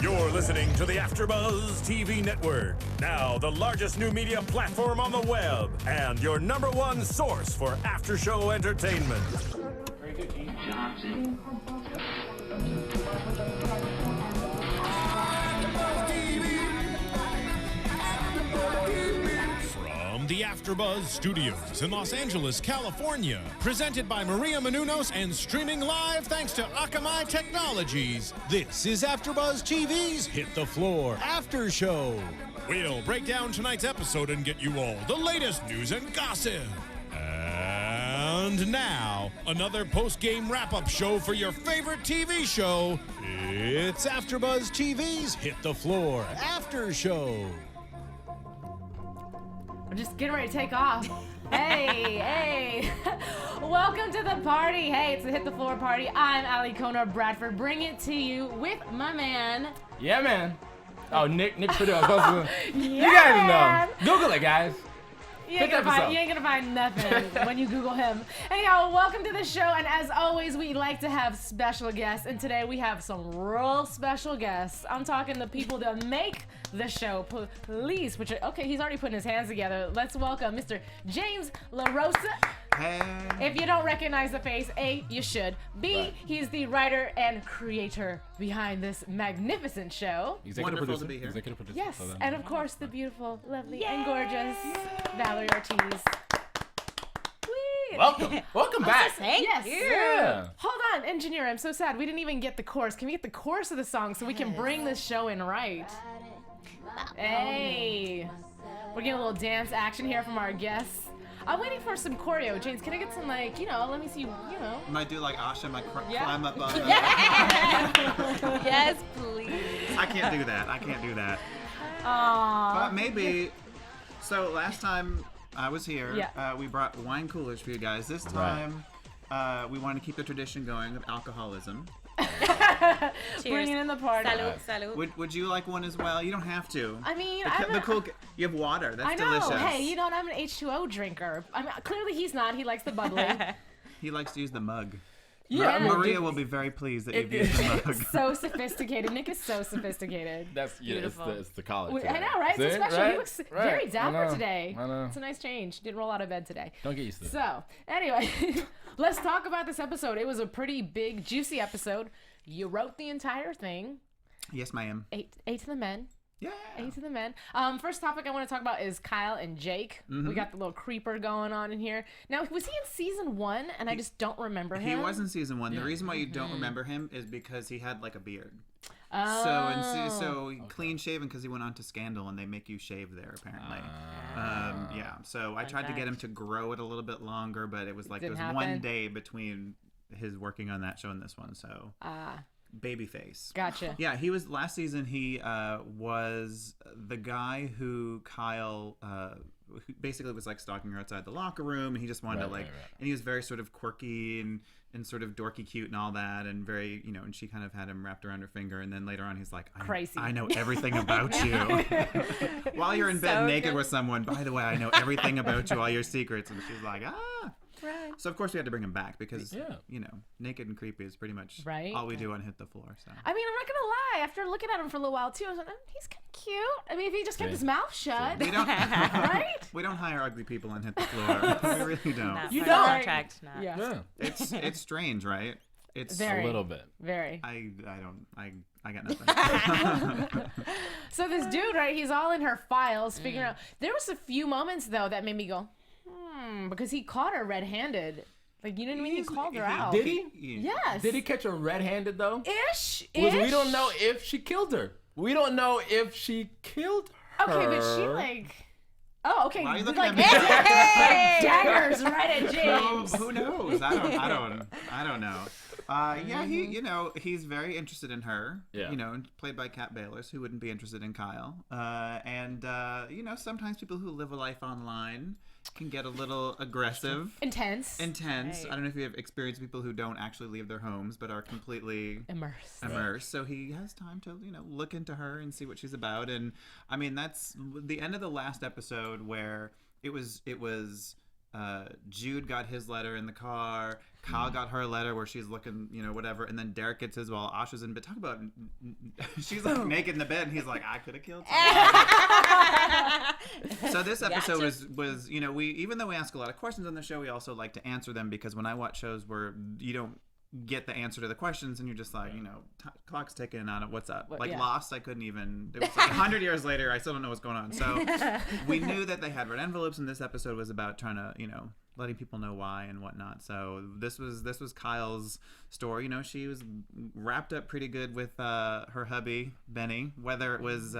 You're listening to the AfterBuzz TV network, now the largest new media platform on the web, and your number one source for after-show entertainment. Very good, Gene Johnson. From the AfterBuzz Studios in Los Angeles, California, presented by Maria Menounos and streaming live thanks to Akamai Technologies, this is AfterBuzz TV's Hit the Floor After Show. We'll break down tonight's episode and get you all the latest news and gossip. And now, another post-game wrap-up show for your favorite TV show. It's AfterBuzz TV's Hit the Floor After Show. I'm just getting ready to take off. Hey. Welcome to the party. Hey, it's the Hit the Floor party. I'm Alikona Bradford. Bring it to you with my man. Yeah, man. Oh, Nick Perdue. I was supposed to. Yeah, You guys man. know. Google it, guys. You ain't gonna find nothing when you Google him. Anyhow, welcome to the show, and as always, we like to have special guests, and today we have some real special guests. I'm talking the people that make the show. Please put your, okay, he's already putting his hands together. Let's welcome Mr. James LaRosa. Hey. If you don't recognize the face, A, you should. B, Right. he's the writer and creator behind this magnificent show. Wonderful to be here. Executive producer. Yes, So then- and of course the beautiful, lovely, and gorgeous Valery Ortiz. Whee! Welcome back. Yes. Yeah. Hold on, engineer. I'm so sad. We didn't even get the chorus. Can we get the chorus of the song so we can bring this show in right? Hey. We're getting a little dance action here from our guests. I'm waiting for some choreo. James, can I get some, like, let me see, Might do like Ahsha, might Yeah. climb up on Yes, please. I can't do that. Aww. But maybe. So last time I was here, Yeah. we brought wine coolers for you guys. This time, we wanted to keep the tradition going of alcoholism. Cheers. Bringing in the party. Salud. Would you like one as well? You don't have to. I mean, You have water. That's I know. delicious. Hey, I'm an H2O drinker. I mean, clearly he's not. He likes the bubbly. He likes to use the mug. Yeah, I mean, Maria will be very pleased that you've used the mug. So sophisticated. Nick is so sophisticated. That's Beautiful. It's the college. I know, right? It's See? special. Right? He looks Right. very I dapper know. today. I know. It's a nice change. Didn't roll out of bed today. Don't get used to it. So, anyway, let's talk about this episode. It was a pretty big, juicy episode. You wrote the entire thing. Yes, ma'am. Eight to the men. Yeah. 8 to the men. First topic I want to talk about is Kyle and Jake. We got the little creeper going on in here. Now, was he in season 1? And I just don't remember him. He was in season 1. The reason why you don't remember him is because he had like a beard. Oh. So clean shaven because he went on to Scandal and they make you shave there apparently. Yeah. So I tried to get him to grow it a little bit longer, but it was like there was Didn't one happen. day between his working on that show and this one. So babyface. Gotcha. Yeah, he was last season. He was the guy who Kyle who basically was like stalking her outside the locker room, and he just wanted to like, and he was very sort of quirky and sort of dorky cute and all that, and very and she kind of had him wrapped around her finger, and then later on he's like, Crazy. I know everything about you. While you're in bed naked with someone, by the way, I know everything about you, all your secrets, and she's like, Right. So of course we had to bring him back because naked and creepy is pretty much all we do on Hit the Floor. So I mean, I'm not gonna lie. After looking at him for a little while too, I was like, he's kind of cute. I mean, if he just kept his mouth shut, we don't right? we don't hire ugly people on Hit the Floor. We really don't. Not You part of don't. the contract, not. Yeah. Yeah. It's strange, right? It's Very. A little bit. Very. I got nothing. So this dude, right? He's all in her files, figuring out. There was a few moments though that made me go, because he caught her red-handed. Like, you know what I mean? He called her out. Did he? Yes. Did he catch her red-handed though? Ish. We don't know if she killed her. We don't know if she killed her. Okay, but she like. Oh, okay. Why are you looking like, at me? like daggers right at James. Who knows? I don't know. Yeah, he's very interested in her. Yeah. Played by Kat Bayless, who wouldn't be interested in Kyle. And sometimes people who live a life online can get a little aggressive. Intense. Right. Mm-hmm. I don't know if you have experienced people who don't actually leave their homes but are completely immersed. So he has time to, look into her and see what she's about. And I mean, that's the end of the last episode where it was Jude got his letter in the car. Kyle got her letter where she's looking, whatever. And then Derek gets his while Ahsha's in bed. Talk about, she's like naked in the bed and he's like, I could have killed somebody. So this episode was, we, even though we ask a lot of questions on the show, we also like to answer them, because when I watch shows where you don't get the answer to the questions and you're just like, clock's ticking on it, what's up? Lost, I couldn't even, it was like 100 years later, I still don't know what's going on. So we knew that they had red envelopes, and this episode was about trying to, letting people know why and whatnot. So this was Kyle's story. She was wrapped up pretty good with her hubby, Benny, whether it was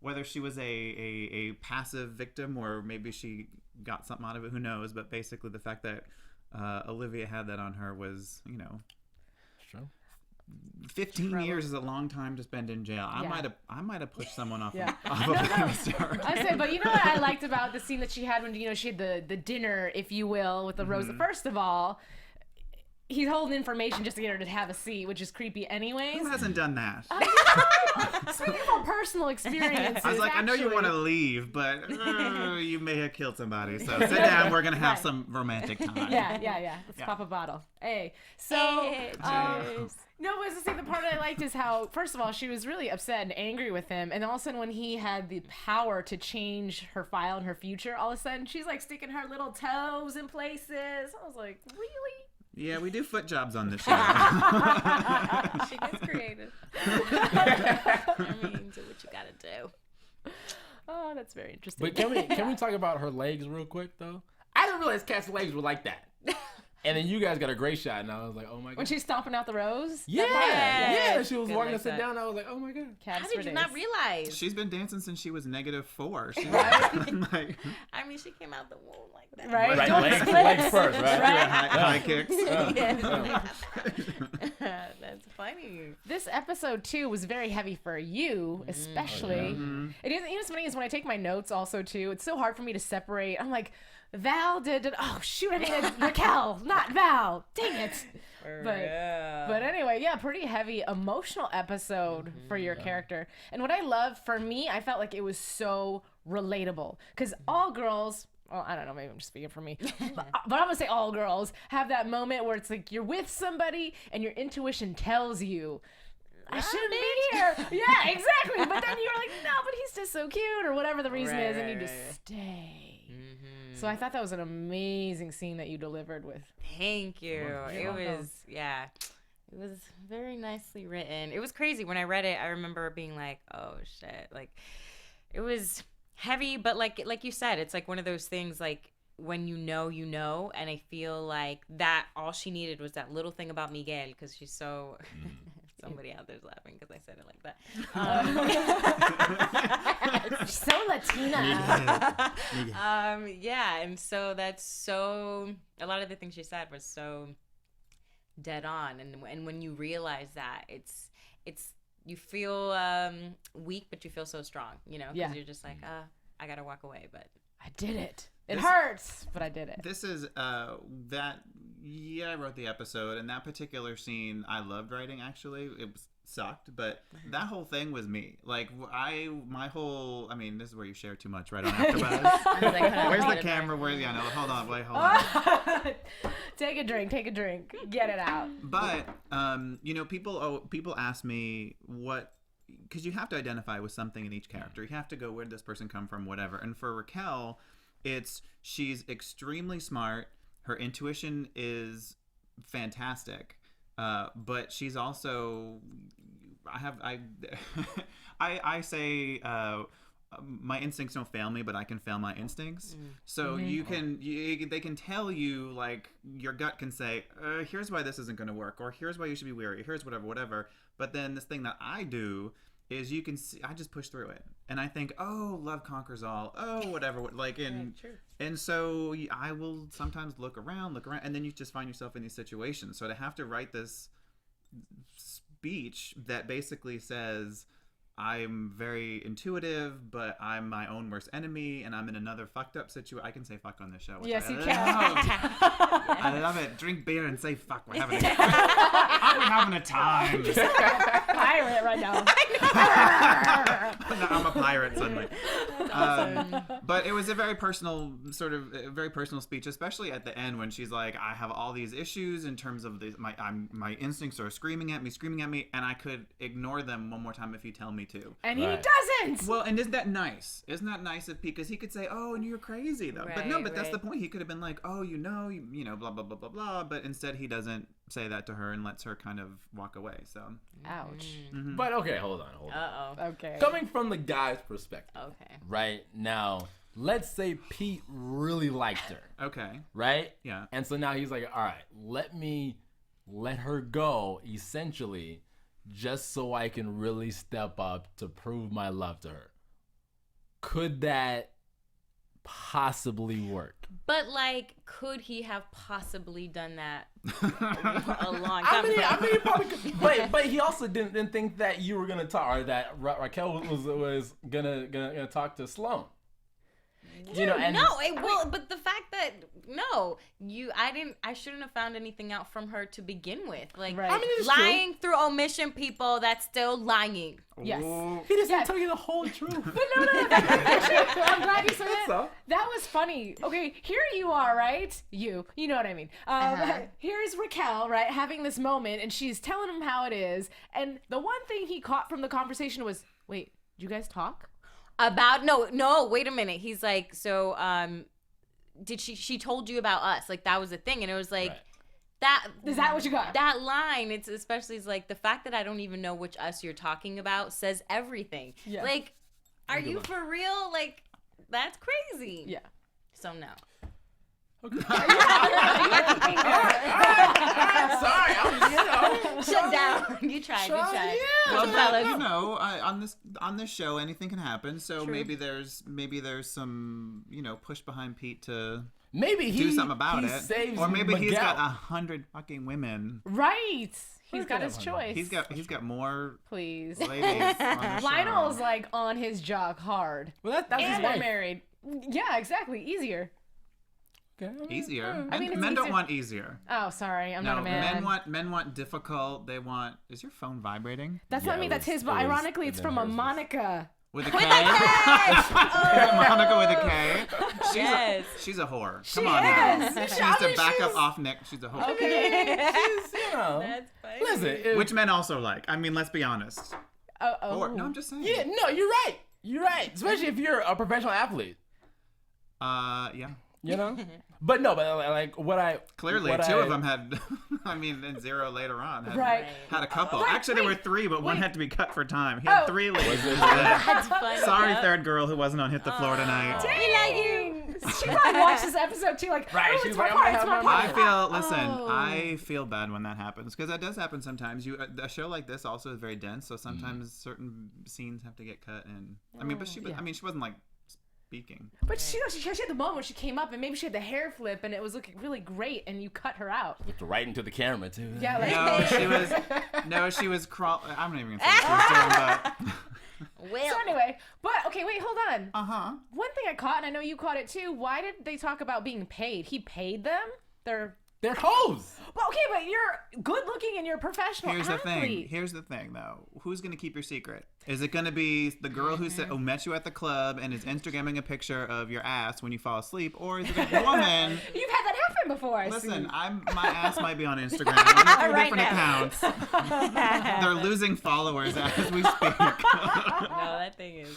whether she was a passive victim or maybe she got something out of it, who knows. But basically the fact that Olivia had that on her was, True. 15 years is a long time to spend in jail. I might have pushed someone off. Yeah. Off of the star. I said, but you know what I liked about the scene that she had when she had the dinner, if you will, with LaRosa. First of all, he's holding information just to get her to have a seat, which is creepy anyways. Who hasn't done that? Speaking from personal experiences, I was like, I know you want to leave, but you may have killed somebody. So sit down. We're gonna have some romantic time. Yeah. Let's pop a bottle. Hey, so no, but to say the part I liked is how, first of all, she was really upset and angry with him, and all of a sudden when he had the power to change her file and her future, all of a sudden she's like sticking her little toes in places. I was like, really? Yeah, we do foot jobs on this show. She gets creative. I mean, do what you gotta do. Oh, that's very interesting. But can we talk about her legs real quick though? I didn't realize Kat's legs were like that. And then you guys got a great shot, and I was like, oh my god. When she's stomping out the rose? Yeah. She was Good walking like to sit that. down. I was like, oh my god. How did you not realize? She's been dancing since she was -4. She's like, I mean, she came out the womb like that. Right? Right, legs first, right? high kicks. That's funny. This episode too was very heavy for you, especially. It is. What's funny is when I take my notes also too. It's so hard for me to separate. I'm like, Val did. Oh shoot! I mean, it's Raquel, not Val. Dang it. But anyway, yeah, pretty heavy emotional episode for your character. And what I love, for me, I felt like it was so relatable because all girls. Well, I don't know, maybe I'm just speaking for me. But I'm going to say all girls have that moment where it's like you're with somebody and your intuition tells you, I shouldn't be here. Yeah, exactly. But then you're like, no, but he's just so cute or whatever the reason is, and you just stay. So I thought that was an amazing scene that you delivered with. Thank you. It was very nicely written. It was crazy. When I read it, I remember being like, oh, shit. Like, it was heavy, but like you said, it's like one of those things like when you know, and I feel like that all she needed was that little thing about Miguel because she's so somebody out there's laughing because I said it like that. So Latina. Yeah, and so that's so a lot of the things she said was so dead on, and when you realize that it's you feel weak, but you feel so strong, because you're just like, I gotta walk away, but I did it. It hurts, but I did it. This is I wrote the episode, and that particular scene I loved writing, actually. It sucked, but that whole thing was me. Like, I mean, this is where you share too much, right on AfterBuzz. Where's the camera? Hold on. Take a drink. Get it out. But, people ask me because you have to identify with something in each character. You have to go, where did this person come from, whatever. And for Raquel, she's extremely smart. Her intuition is fantastic. But she's also, I say, my instincts don't fail me, but I can fail my instincts. So they can tell you, like, your gut can say, here's why this isn't going to work, or here's why you should be wary, here's whatever. But then this thing that I do is you can see, I just push through it. And I think, oh, love conquers all. Oh, whatever. And so I will sometimes look around, and then you just find yourself in these situations. So to have to write this speech that basically says, I'm very intuitive, but I'm my own worst enemy, and I'm in another fucked up situation. I can say fuck on this show. Yes, you can. I love it. Drink beer and say fuck. I'm having a time. Pirate right now. I'm a pirate suddenly. But it was a very personal speech, especially at the end when she's like, I have all these issues in terms of my instincts are screaming at me, and I could ignore them one more time if you tell me to. And he doesn't. Well, and isn't that nice? Isn't that nice of Pete? Because he could say, oh, and you're crazy though. But that's the point. He could have been like, oh, you know, blah blah blah blah blah. But instead, he doesn't say that to her and lets her kind of walk away. So. Ouch. Mm-hmm. But okay, hold on. Okay. Coming from the guy's perspective. Okay. Right now, let's say Pete really liked her. Okay. Right? Yeah. And so now he's like, all right, let her go, essentially, just so I can really step up to prove my love to her. Could that possibly work? But like, could he have possibly done that a long time ago? I mean, he probably could. But he also didn't think that you were gonna talk, or that Raquel was gonna talk to Sloane. Dude, but the fact that I shouldn't have found anything out from her to begin with. Like, right. I mean, it's lying through omission, people, that's still lying. Yes. He doesn't tell you the whole truth. But no, actually, I'm glad you said that. So? That was funny. Okay, here you are, right? You know what I mean. Here's Raquel, right, having this moment, and she's telling him how it is. And the one thing he caught from the conversation was, wait, did you guys talk? No, wait a minute. He's like, so, did she told you about us? Like, that was a thing. And it was like, Is that what you got? That line, it's like the fact that I don't even know which us you're talking about says everything. Yeah. Like, are you for real? Like, that's crazy. Yeah. So no. Okay. Sorry, Shut down. You tried. Well, fellas. on this show, anything can happen. So True. maybe there's some push behind Pete to maybe do something about it, saves or maybe he's Miguel. got 100 fucking women. Right. He's Look got at his that choice. He's got more Please. ladies on the show. Lionel's like on his jock hard. Well, that's his And they're wife. married. Yeah, exactly. Easier. Okay. Easier. I mean, it's men don't easier. want easier. Oh, sorry. I'm not a man. Men want difficult. They want. Is your phone vibrating? That's not me. That's his. But ironically, it's from a Monica. With a K. Monica with a K. She's a whore. Come on now. She's to back up off Nick. She's a whore. Okay. She's, That's funny. Listen. Which men also like. I mean, let's be honest. Oh. No, I'm just saying. Yeah, no, you're right. You're right. Especially if you're a professional athlete. Yeah. You know? But like Clearly, two of them had, and zero later on had a couple. Right, Actually, there were three, but one had to be cut for time. He Oh. had 3 ladies. That's funny. Sorry, third girl who wasn't on Hit the Floor tonight. Dang! She probably watched this episode too, like, Right, oh, she's it's my like, part, I'm it's gonna my have part. I feel bad when that happens, because that does happen sometimes. A show like this also is very dense, so sometimes certain scenes have to get cut. And she wasn't like speaking. But she had the moment when she came up, and maybe she had the hair flip, and it was looking really great, and you cut her out. Looked right into the camera too. Yeah, like, she was crawling. I'm not even gonna say what she was doing, but. So anyway, but okay, wait, hold on. Uh-huh. One thing I caught, and I know you caught it too. Why did they talk about being paid? He paid them? They're hoes. Well, okay, but you're good looking and you're a professional athlete. Here's the thing, though. Who's gonna keep your secret? Is it gonna be the girl who met you at the club and is Instagramming a picture of your ass when you fall asleep, or is it a woman? You've had that happen before. I Listen, see. my ass might be on Instagram. On 3 Right different now. accounts. They're losing followers as we speak. No, that thing is.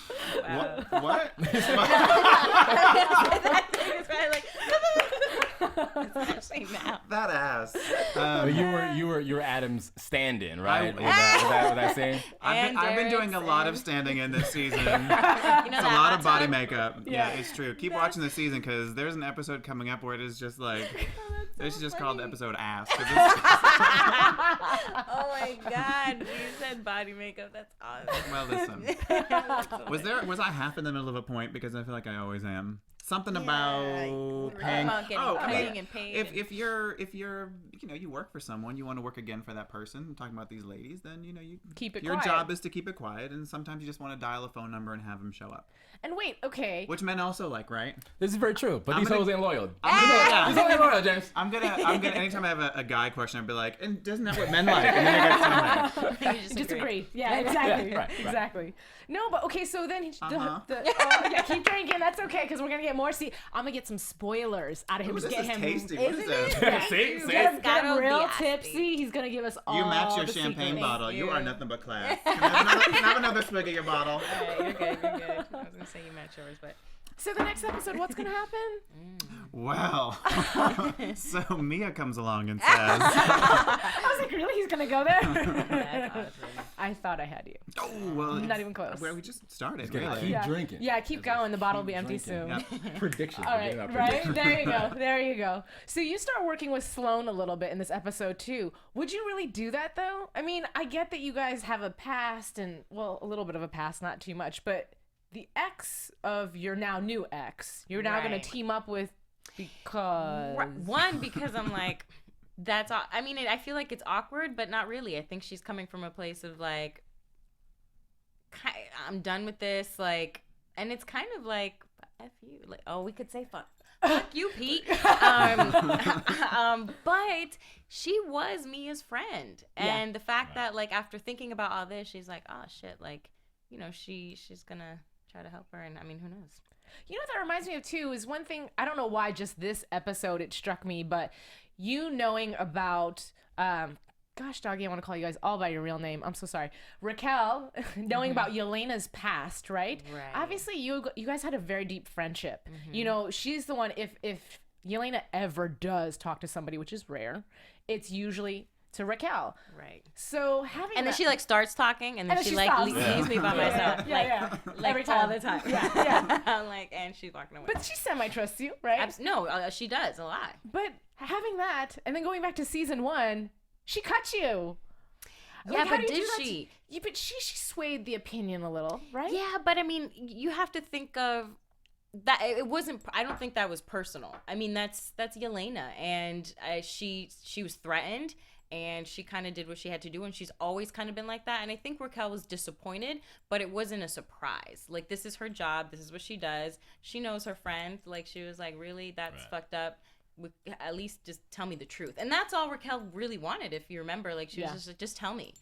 Wow. What? That thing is probably like. Especially now. That ass. You were Adam's stand-in, right? What I saying? I've been doing a lot of standing in this season. It's a lot of body makeup. Yeah, it's true. Keep watching the season, because there's an episode coming up where it is just like, this is just called the episode ass. Oh my God! You said body makeup. That's awesome. Well, listen. Was I half in the middle of a point, because I feel like I always am. Something about paying. Paying and paid. If you're you work for someone, you want to work again for that person. I'm talking about these ladies, then you keep it your quiet. job is to keep it quiet, and sometimes you just want to dial a phone number and have them show up. And wait, okay. Which men also like, right? This is very true, but these hoes ain't loyal. These I'm hoes ain't loyal, James. gonna anytime I have a guy question, I'll be like, and isn't that what men like? And then I got to You disagree. Yeah, exactly. Right. Exactly. No, but okay, so then keep drinking. That's okay, because we're gonna get more. See, I'm gonna get some spoilers out of him. Ooh, to this get is him. tasty. Isn't What is it? this? Yeah. See? Get him real Gotta be tipsy. He's gonna give us all. You match your the champagne secrets. bottle. Thank You you. are nothing but class. Can I have another swig of your bottle? All right, you're good. I was gonna say you match yours, but So the next episode, what's gonna happen? Well, so Mia comes along and says, I was like, really? He's gonna go there? that's awesome. I thought I had you. "Oh, well, Not even close. Well, we just started, Keep really." drinking. Yeah, keep going. The bottle will be empty soon. Yeah. Predictions. All We're right, getting our right? predictions. There you go. There you go. So you start working with Sloane a little bit in this episode too. Would you really do that though? I mean, I get that you guys have a past and, well, a little bit of a past, not too much, but the ex of your now new ex, you're now going Right. to team up with because... One, because I'm like, I mean, I feel like it's awkward, but not really. I think she's coming from a place of like, I'm done with this, like, and it's kind of like, F you, like, oh, we could say fuck you, Pete. But she was Mia's friend, and the fact that like after thinking about all this, she's like, oh shit, like, she's gonna try to help her, and I mean, who knows? You know what that reminds me of too is one thing, I don't know why just this episode it struck me, but you knowing about gosh doggy, I want to call you guys all by your real name. I'm so sorry. Raquel, knowing about Jelena's past, right? Right. Obviously you guys had a very deep friendship. You know, she's the one, if Jelena ever does talk to somebody, which is rare, it's usually to Raquel. Right. So having And then that- she like starts talking, and then And then she she like stops. leaves me by myself. Yeah. Like Every time. all the time. Yeah. I'm like, and she's walking away. But she semi-trusts you, right? No, she does a lot. But having that, and then going back to season 1, she cut you. Yeah, Like, how but do you did do that she? Yeah, but she swayed the opinion a little, right? Yeah, but I mean, you have to think of that. It wasn't. I don't think that was personal. I mean, that's Jelena, and she was threatened, and she kind of did what she had to do, and she's always kind of been like that. And I think Raquel was disappointed, but it wasn't a surprise. Like, this is her job. This is what she does. She knows her friend. Like, she was like, really, that's fucked up. At least just tell me the truth. And that's all Raquel really wanted, if you remember. Like, she was just like, just tell me.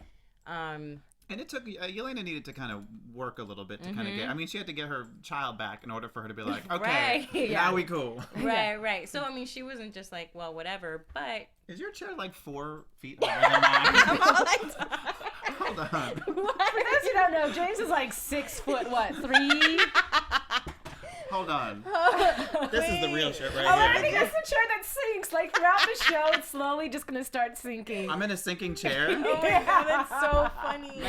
And it took Jelena needed to kind of work a little bit to kind of get. I mean, she had to get her child back in order for her to be like, okay, Right. now we cool. Right. So, I mean, she wasn't just like, well, whatever, but... Is your chair like 4 feet higher than mine? Hold on. For those who don't know, James is like 6 foot, what, 3? Hold on. This is the real shit right I here. think that's the chair that sinks. Like, throughout the show, it's slowly just going to start sinking. I'm in a sinking chair. Oh my God, that's so funny.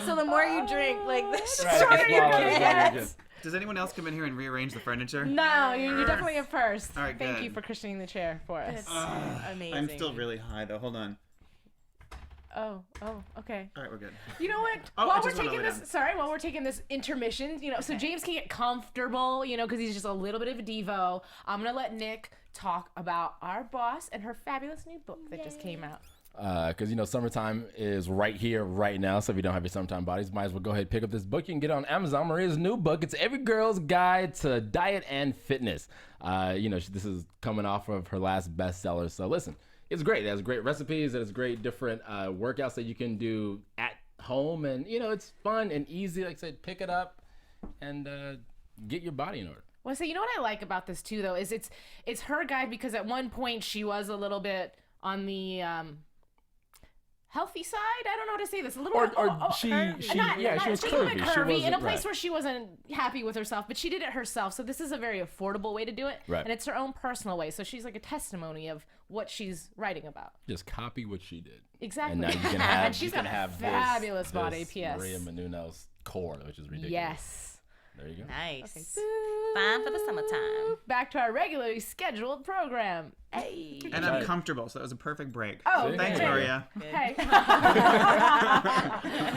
So the more you drink, like, the stronger Right, your it's kick smaller. gets. Does anyone else come in here and rearrange the furniture? No, you're definitely at first. All right, Thank good. you for cushioning the chair for us. It's amazing. I'm still really high though. Hold on. Oh, okay. All right, we're good. You know what? Oh, I while we're just went taking all the way this, while we're taking this intermission, so James can get comfortable, because he's just a little bit of a Devo. I'm gonna let Nick talk about our boss and her fabulous new book that just came out. Because summertime is right here, right now. So if you don't have your summertime bodies, might as well go ahead and pick up this book. You can get it on Amazon. Maria's new book. It's Every Girl's Guide to Diet and Fitness. This is coming off of her last bestseller. So listen, it's great. It has great recipes. It has great different workouts that you can do at home, and it's fun and easy. Like I said, pick it up and get your body in order. Well, so you know what I like about this too, though, is it's her guide, because at one point she was a little bit on the healthy side. I don't know how to say this. A little she was a little bit curvy. curvy She in a wasn't- place right. where she wasn't happy with herself, but she did it herself. So this is a very affordable way to do it, Right. and it's her own personal way. So she's like a testimony of what she's writing about. Just copy what she did. Exactly. And now you can have, And she's got a fabulous body, this P.S. Maria Menounos core, which is ridiculous. Yes. There you go. Nice. Fine for the summertime. Back to our regularly scheduled program. Hey. And I'm comfortable, so that was a perfect break. Oh, See? Thanks, great. Maria. Hey. I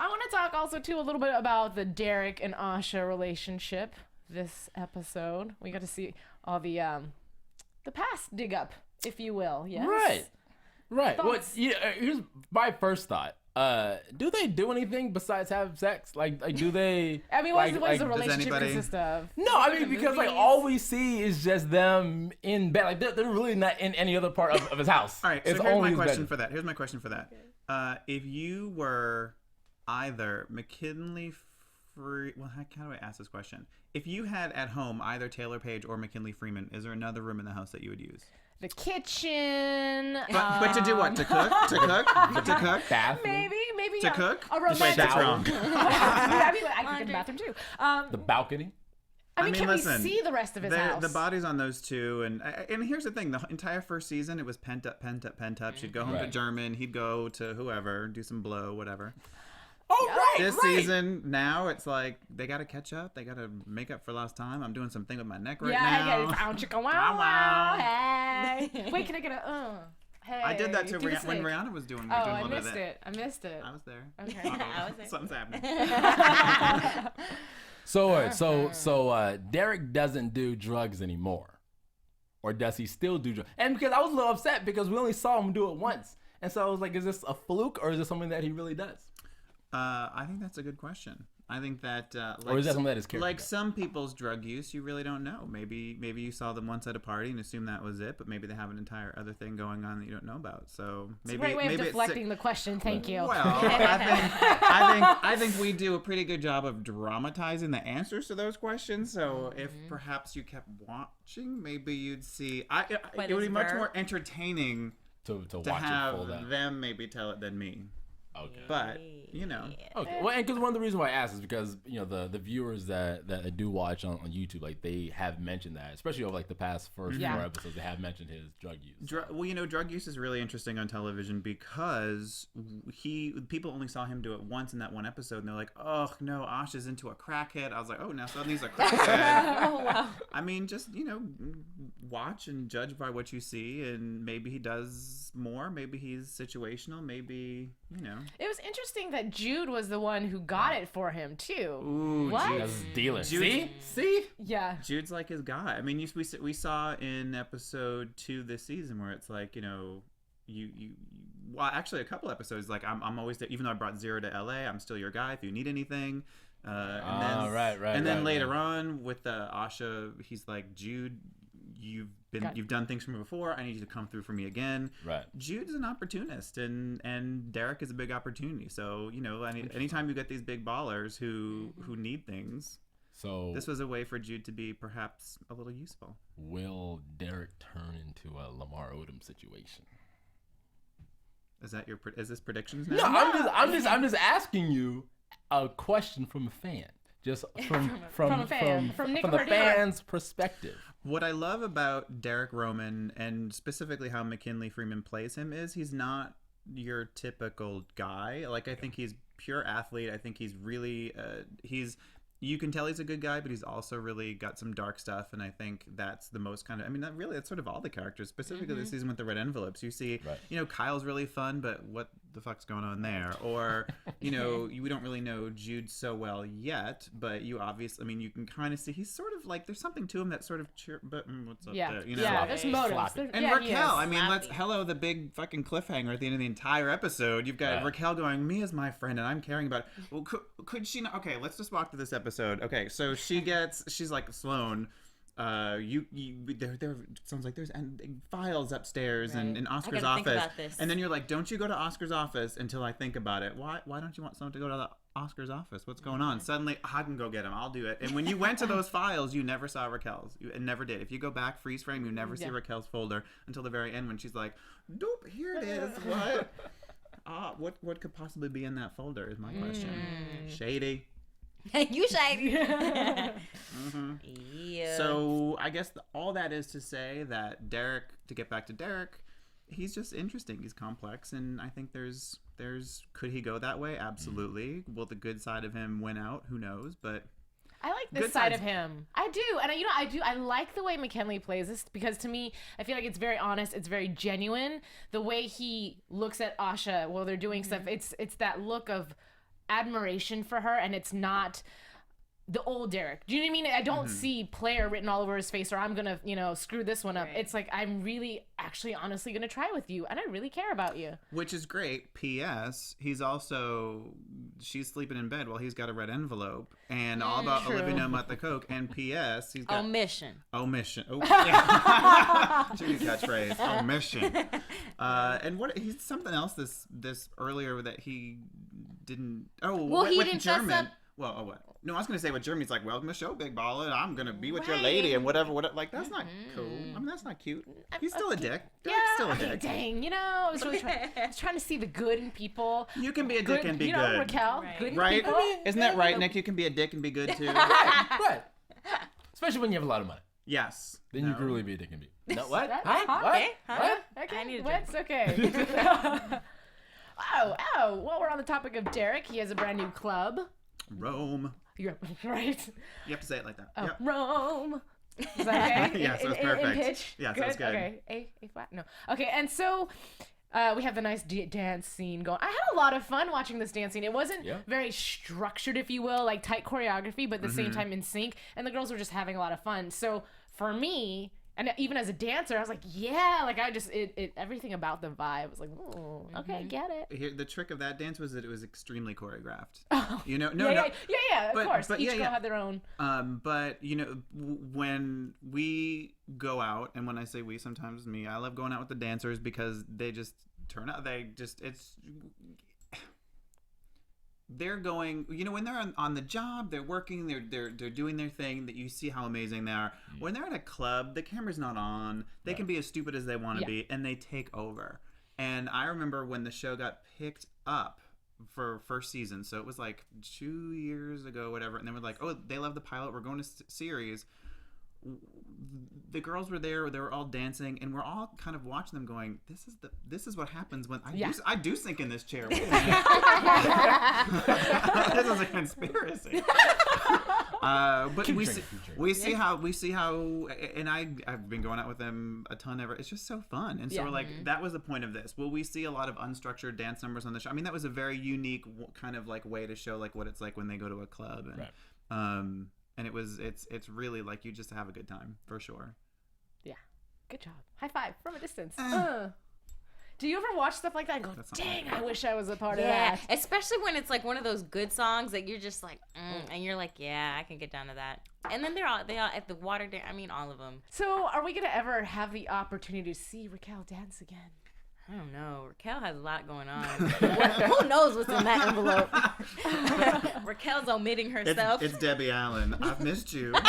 want to talk also too a little bit about the Derek and Ahsha relationship. this episode. We got to see all the past dig up, if you will. Yes. Right. Well, Thoughts? here's my first thought. Do they do anything besides have sex? Like do they? I mean, what does the does relationship anybody- consist of? No, I mean because like all we see is just them in bed. Like they're really not in any other part of his house. All right, so it's here's only my his question bedroom. for that. Here's my question for that. If you were either McKinley Free, well, how do I ask this question? If you had at home either Taylor Page or McKinley Freeman, is there another room in the house that you would use? The kitchen. But to do what? To cook? To cook? To cook? Bathroom, Maybe To cook? a romantic. That's wrong. I mean, I cook in the bathroom too. the balcony. I mean, can listen, we see the rest of his house? The bodies on those two, and here's the thing: the entire first season, it was pent up. She'd go home to Right. German, he'd go to whoever, do some blow, whatever. Oh right. This season, now it's like they got to catch up. They got to make up for lost time. I'm doing something with my neck right now. Yeah, chicka wow wow. Hey. Wait, can I get a hey? I did that to do the when snake. Rihanna was doing. Oh, doing a I little bit missed of that. it. I missed it. I was there. Okay. I was there. Something's happening. So Derek doesn't do drugs anymore, or does he still do drugs? And because I was a little upset because we only saw him do it once, and so I was like, is this a fluke or is this something that he really does? I think that's a good question. I think that, Or is that something that his character like does? some people's drug use, you really don't know. Maybe you saw them once at a party and assumed that was it, but maybe they have an entire other thing going on that you don't know about. So It's a maybe great way of maybe deflecting the question. Thank you. Well, I think we do a pretty good job of dramatizing the answers to those questions. So if perhaps you kept watching, maybe you'd see. It would be much more entertaining to to watch it have full down. them maybe tell it than me. Okay. But you know, Okay. Well, and because one of the reasons why I asked is because the viewers that do watch on YouTube, like they have mentioned that, especially over like the past first 4 episodes, they have mentioned his drug use. well, drug use is really interesting on television because people only saw him do it once in that one episode, and they're like, "Oh no, Ahsha's into a crackhead." I was like, "Oh, now suddenly he's a crackhead." Oh wow. I mean, just watch and judge by what you see, and maybe he does more, maybe he's situational, maybe It was interesting that Jude was the one who got it for him too. Ooh, What? Jude. That's his dealer. Jude- See? Yeah. Jude's like his guy. I mean, we saw in episode 2 this season where it's like, well, actually a couple episodes, like I'm always there, even though I brought Zero to LA, I'm still your guy if you need anything. And then, right. And then right, later right. on with Ahsha, he's like, Jude, you've done things for me before. I need you to come through for me again. Right. Jude's an opportunist, and Derek is a big opportunity. So anytime you get these big ballers who need things, So this was a way for Jude to be perhaps a little useful. will Derek turn into a Lamar Odom situation? Is this predictions No, now? I'm just asking you a question from a fan, just from a fan. From Nick the Perdue. fan's perspective. What I love about Derek Roman, and specifically how McKinley Freeman plays him, is he's not your typical guy. Like, I think he's pure athlete. I think he's really you can tell he's a good guy, but he's also really got some dark stuff, and I think that's the most kind of, that's sort of all the characters, specifically this season with the red envelopes. You see, Kyle's really fun, but what the fuck's going on there? Or, we don't really know Jude so well yet, but you obviously, you can kind of see he's sort of like, there's something to him that's sort of, but what's up there? Yeah, there's motives. Sloppy. There- And yeah, he Raquel, is. hello, the big fucking cliffhanger at the end of the entire episode. You've got Right. Raquel going, Mia's my friend and I'm caring about it. Well, could she not? Okay, let's just walk through this episode. Okay, so she's like, Sloane, there sounds like there's files upstairs and in Oscar's gotta think office. about this. And then you're like, don't you go to Oscar's office until I think about it. Why don't you want someone to go to the Oscar's office? What's going on? Suddenly, I can go get him. I'll do it. And when you went to those files, you never saw Raquel's. You never did. If you go back, freeze frame, you never see Raquel's folder until the very end when she's like, doop, here it is. What? What could possibly be in that folder is my question. Shady. You shady. Yeah. So I guess all that is to say that Derek, to get back to Derek, he's just interesting. He's complex, and I think there's could he go that way? Absolutely. Will the good side of him win out? Who knows? But I like this Good side sides. of him. I do. And I like the way McKinley plays this because to me, I feel like it's very honest. It's very genuine. The way he looks at Ahsha while they're doing stuff, it's that look of admiration for her, and it's not the old Derek. Do you know what I mean? I don't see player written all over his face, or I'm gonna, screw this one up. Right. It's like, I'm really, actually, honestly gonna try with you, and I really care about you. Which is great. P.S. She's sleeping in bed while he's got a red envelope, and all about True. Olivia Nome at the Coke. And P.S. he's got Omission. Omission. Oh, yeah. Should be catchphrase. Omission. And he's something else this earlier that he didn't. Oh, Well, he with didn't fess German. up. Well, oh, what? No, I was gonna say with German. He's like, welcome to the show, big baller. I'm gonna be with your lady and whatever. Like, that's not cool. I mean, that's not cute. He's still a dick. Derek's still a dick. Dang, I was really trying to see the good in people. You can be a dick and be good. Raquel, Right. good in Right? people. Isn't that right, Nick? You can be a dick and be good too. Right. Especially when you have a lot of money. Yes. Then you can really be a dick and be. No, what? Huh? Huh? What? Okay, huh? Okay, I need a what's drink. okay. Oh, well, we're on the topic of Derek. He has a brand new club. Rome. You're right. You have to say it like that. Oh, Yep. Rome. Is that okay? Yes, it was In perfect. pitch? Yes, that was good. Okay, A flat? No. Okay, and so we have the nice dance scene going. I had a lot of fun watching this dance scene. It wasn't very structured, if you will, like tight choreography, but at the same time in sync. And the girls were just having a lot of fun. So for me, and even as a dancer, I was like, yeah, like I just, everything about the vibe was like, oh, okay, get it. Here, the trick of that dance was that it was extremely choreographed. Oh. No, Yeah, But- of course. but Each yeah, girl yeah. had their own. But when we go out, and when I say we, sometimes me, I love going out with the dancers because they just turn out. They're going, when they're on the job, they're working, they're doing their thing, that you see how amazing they are. When they're at a club, the camera's not on. They can be as stupid as they want to be, and they take over. And I remember when the show got picked up for first season, so it was like 2 years ago, whatever, and they were like, oh, they love the pilot, we're going to series. The girls were there, they were all dancing, and we're all kind of watching them going, this is what happens when I do sink in this chair. Wait a minute. This is a conspiracy. But we see how, and I've been going out with them a ton ever. It's just so fun, and so we're like, that was the point of this. Will we see a lot of unstructured dance numbers on the show? I mean, that was a very unique kind of like way to show like what it's like when they go to a club, and and it's really like you just have a good time for sure. Yeah, good job. High five from a distance. Do you ever watch stuff like that and go, dang, I wish I was a part of that? Especially when it's like one of those good songs that you're just like, and you're like, yeah, I can get down to that. And then they all at the water dance. I mean, all of them. So, are we gonna ever have the opportunity to see Raquel dance again? I don't know. Raquel has a lot going on. Who knows what's in that envelope? Raquel's omitting herself. It's Debbie Allen. I've missed you. That's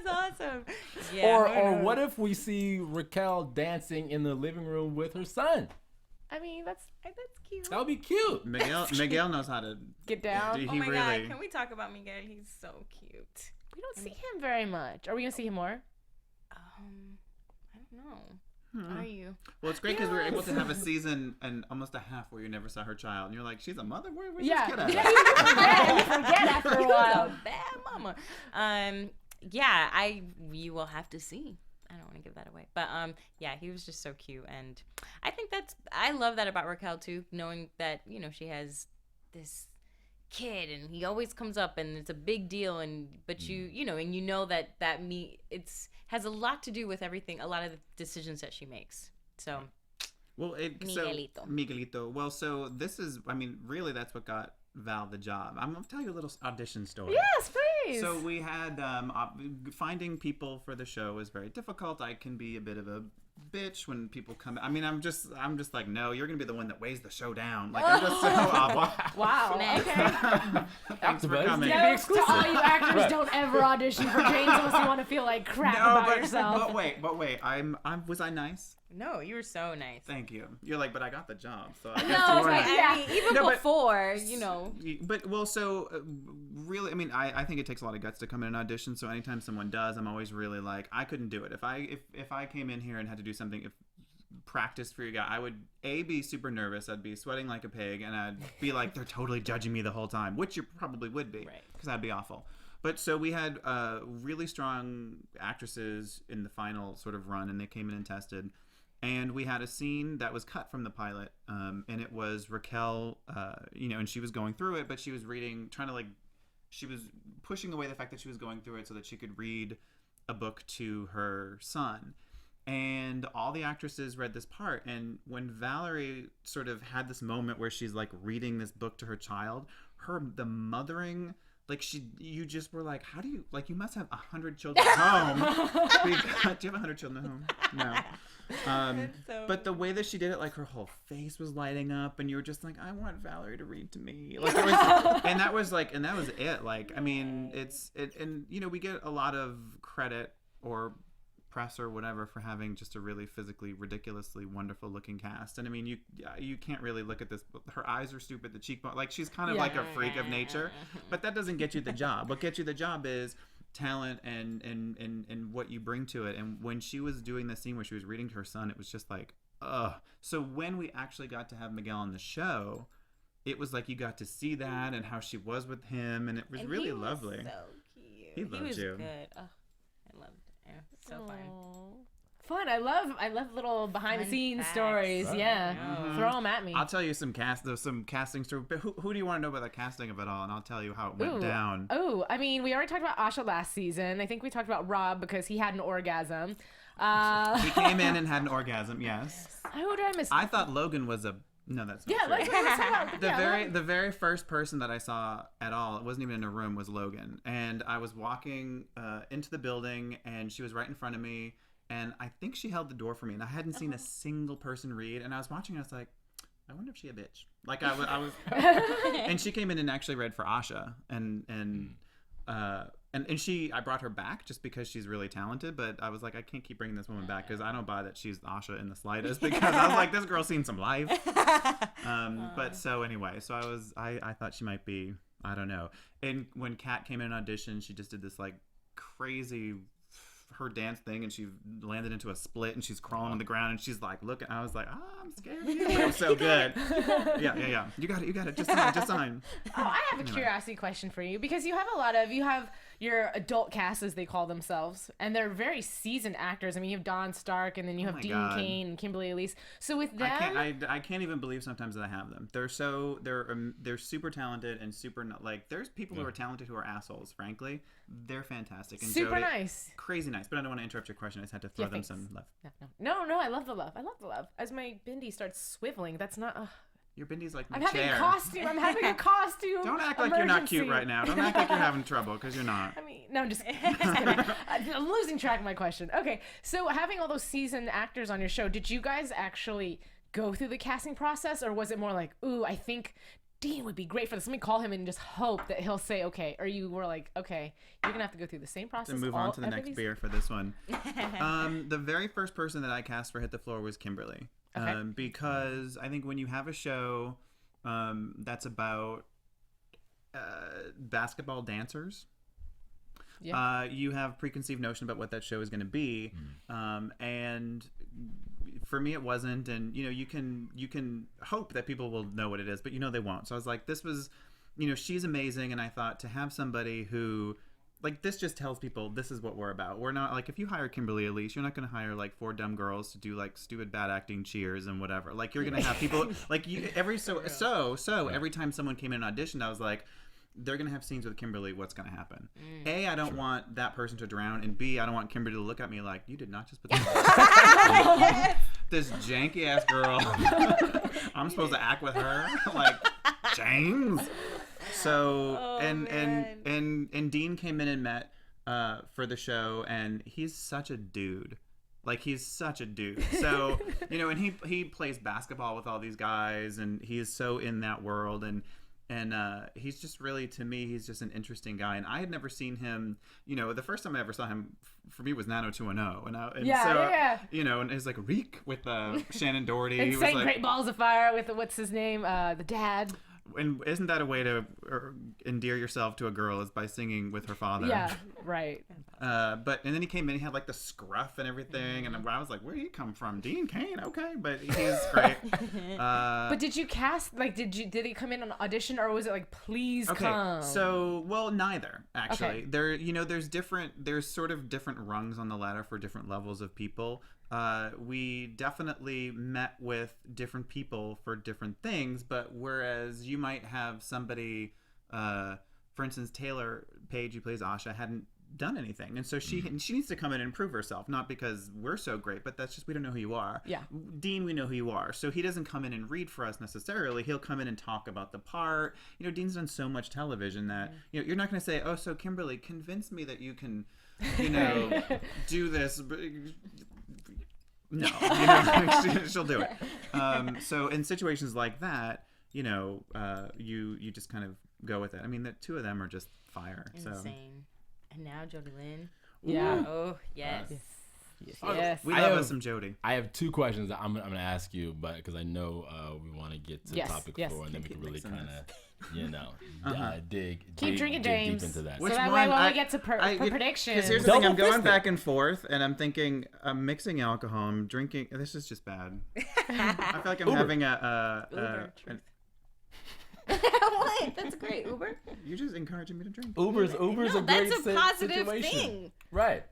awesome. Yeah, Or what if we see Raquel dancing in the living room with her son? I mean, that's cute. That would be cute. Miguel knows how to Get down. He Oh my really. God! Can we talk about Miguel? He's so cute. We don't see him very much. Are we gonna see him more? I don't know. Are you? Well, it's great because we were able to have a season and almost a half where you never saw her child, and you're like, she's a mother. Where's this kid at? You forget after a while. Bad mama. Yeah, you will have to see. I don't want to give that away, but yeah, he was just so cute, and I love that about Raquel too, knowing that she has this kid, and he always comes up, and it's a big deal, but it's has a lot to do with everything, a lot of the decisions that she makes. So. Well, Miguelito. Well, so this is, I mean, really that's what got Val the job. I'm going to tell you a little audition story. Yes, please. So we had, finding people for the show is very difficult. I can be a bit of a bitch when people come. I mean, I'm just like, no, you're going to be the one that weighs the show down. Like, I'm just so wow. Okay. Thanks for coming. To all you actors, don't ever audition for James unless you want to feel like crap about yourself. But wait, was I nice? No, you were so nice. Thank you. You're like, but I got the job, so I guess No, you were but nice. even before, But well, so really, I mean, I think it takes a lot of guts to come in an audition. So anytime someone does, I'm always really like, I couldn't do it. If I came in here and had to do something, practice for you guy, I would be super nervous. I'd be sweating like a pig, and I'd be like, they're totally judging me the whole time, which you probably would be, because I'd be awful. But so we had really strong actresses in the final sort of run, and they came in and tested. And we had a scene that was cut from the pilot, and it was Raquel, and she was going through it, but she was trying to like pushing away the fact that she was going through it so that she could read a book to her son. And all the actresses read this part, and when Valery sort of had this moment where she's like reading this book to her child, the mothering, like you just were like, how do you, like, you must have 100 children at home. Do you have 100 children at home? No. But the way that she did it, like her whole face was lighting up, and you were just like, I want Valery to read to me. Like it was, and that was it. Like, I mean, and you know, we get a lot of credit or press or whatever for having just a really physically ridiculously wonderful looking cast. And I mean, you can't really look at this, her eyes are stupid, the cheekbone, like she's kind of like a freak of nature, but that doesn't get you the job. What gets you the job is talent and what you bring to it. And when she was doing the scene where she was reading to her son, it was just like, ugh. So when we actually got to have Miguel on the show, it was like you got to see that and how she was with him, and it was really lovely. So cute. He loved was you. Good. Oh, I loved it. Yeah, so fun. Fun. I love little behind the scenes facts. stories. Yeah. Mm-hmm. Throw them at me. I'll tell you some casting stories. But who do you want to know about the casting of it all? And I'll tell you how it went down. Oh, I mean, we already talked about Ahsha last season. I think we talked about Rob because he had an orgasm. He came in and had an orgasm. Yes. Who did I miss? I thought Logan was a. No, that's not true. The very first person that I saw at all, it wasn't even in a room, was Logan. And I was walking into the building, and she was right in front of me, and I think she held the door for me, and I hadn't seen a single person read, and I was watching, and I was like, I wonder if she a bitch. Like I was and she came in and actually read for Ahsha, and I brought her back just because she's really talented, but I was like, I can't keep bringing this woman back because I don't buy that she's Ahsha in the slightest, because I was like, this girl's seen some life. But so anyway, so I thought she might be, I don't know. And when Kat came in an audition, she just did this like crazy her dance thing, and she landed into a split, and she's crawling on the ground, and she's like looking. I was like, I'm scared of you. It was so good. Yeah. You got it. Just sign. Oh, I have a curiosity question for you, because you have your adult cast, as they call themselves, and they're very seasoned actors. I mean, you have Don Stark, and then you have Dean Cain and Kimberly Elise. So with them, I can't even believe sometimes that I have them. They're super talented and super like. There's people who are talented who are assholes. Frankly, they're fantastic and super nice, crazy nice. But I don't want to interrupt your question. I just had to throw them some love. No. I love the love. As my bindi starts swiveling, that's not. Your bindi's like my I'm chair. I'm having a costume. Don't act like you're not cute right now. Don't act like you're having trouble, because you're not. I mean, no, I'm just kidding. I'm losing track of my question. Okay, so having all those seasoned actors on your show, did you guys actually go through the casting process, or was it more like, ooh, I think Dean would be great for this, let me call him and just hope that he'll say okay? Or you were like, okay, you're gonna have to go through the same process. To move on to the next beer for this one. The very first person that I cast for Hit the Floor was Kimberly. Okay. Because I think when you have a show that's about basketball dancers, you have preconceived notion about what that show is going to be, and for me it wasn't. And you know, you can hope that people will know what it is, but you know they won't. So I was like, this was, you know, she's amazing, and I thought to have somebody who, like, this just tells people this is what we're about. We're not like, if you hire Kimberly Elise, you're not going to hire like 4 dumb girls to do like stupid bad acting cheers and whatever. Like, you're going to have people like you every every time someone came in and auditioned, I was like, they're going to have scenes with Kimberly. What's going to happen? A, I don't want that person to drown, and B, I don't want Kimberly to look at me like, you did not just put this janky ass girl. I'm supposed to act with her, like, James. So and Dean came in and met for the show, and he's such a dude. Like, he's such a dude. So, you know, and he plays basketball with all these guys, and he is so in that world, and he's just really, to me, he's just an interesting guy. And I had never seen him, you know, the first time I ever saw him for me was 90210. You know, and it's like Reek with Shannon Doherty. And sang like, Great Balls of Fire with, what's his name? The dad. And isn't that a way to endear yourself to a girl, is by singing with her father? Yeah, right. And then he came in, he had like the scruff and everything, and I was like, where did he come from? Dean Cain, okay, but he's great. But did you cast, like, did he come in on audition, or was it like, please come? So, well, neither, actually. Okay. There's sort of different rungs on the ladder for different levels of people. We definitely met with different people for different things, but whereas you might have somebody for instance, Taylor Paige, who plays Ahsha, hadn't done anything, and so she needs to come in and prove herself, not because we're so great, but that's just, we don't know who you are. Yeah. Dean, we know who you are, so he doesn't come in and read for us necessarily. He'll come in and talk about the part. Dean's done so much television that you're not going to say, oh, so Kimberly, convince me that you can do this. No, she'll do it. So in situations like that, you just kind of go with it. I mean, the two of them are just fire. Insane. And now Jody Lynn. Yeah. Oh, yes. Yes. We love us some Jody. I have 2 questions that I'm gonna ask you, but because I know we want to get to topic 4, and then we can really kind of dig. Keep drinking, dig James. Deep into that. So that way when we get to predictions. Because here's the thing, I'm going back and forth, and I'm thinking, I'm mixing alcohol, I'm drinking. This is just bad. I feel like I'm having Uber. What? That's great. Uber? You're just encouraging me to drink. Uber's a great that's a positive situation. thing. Right.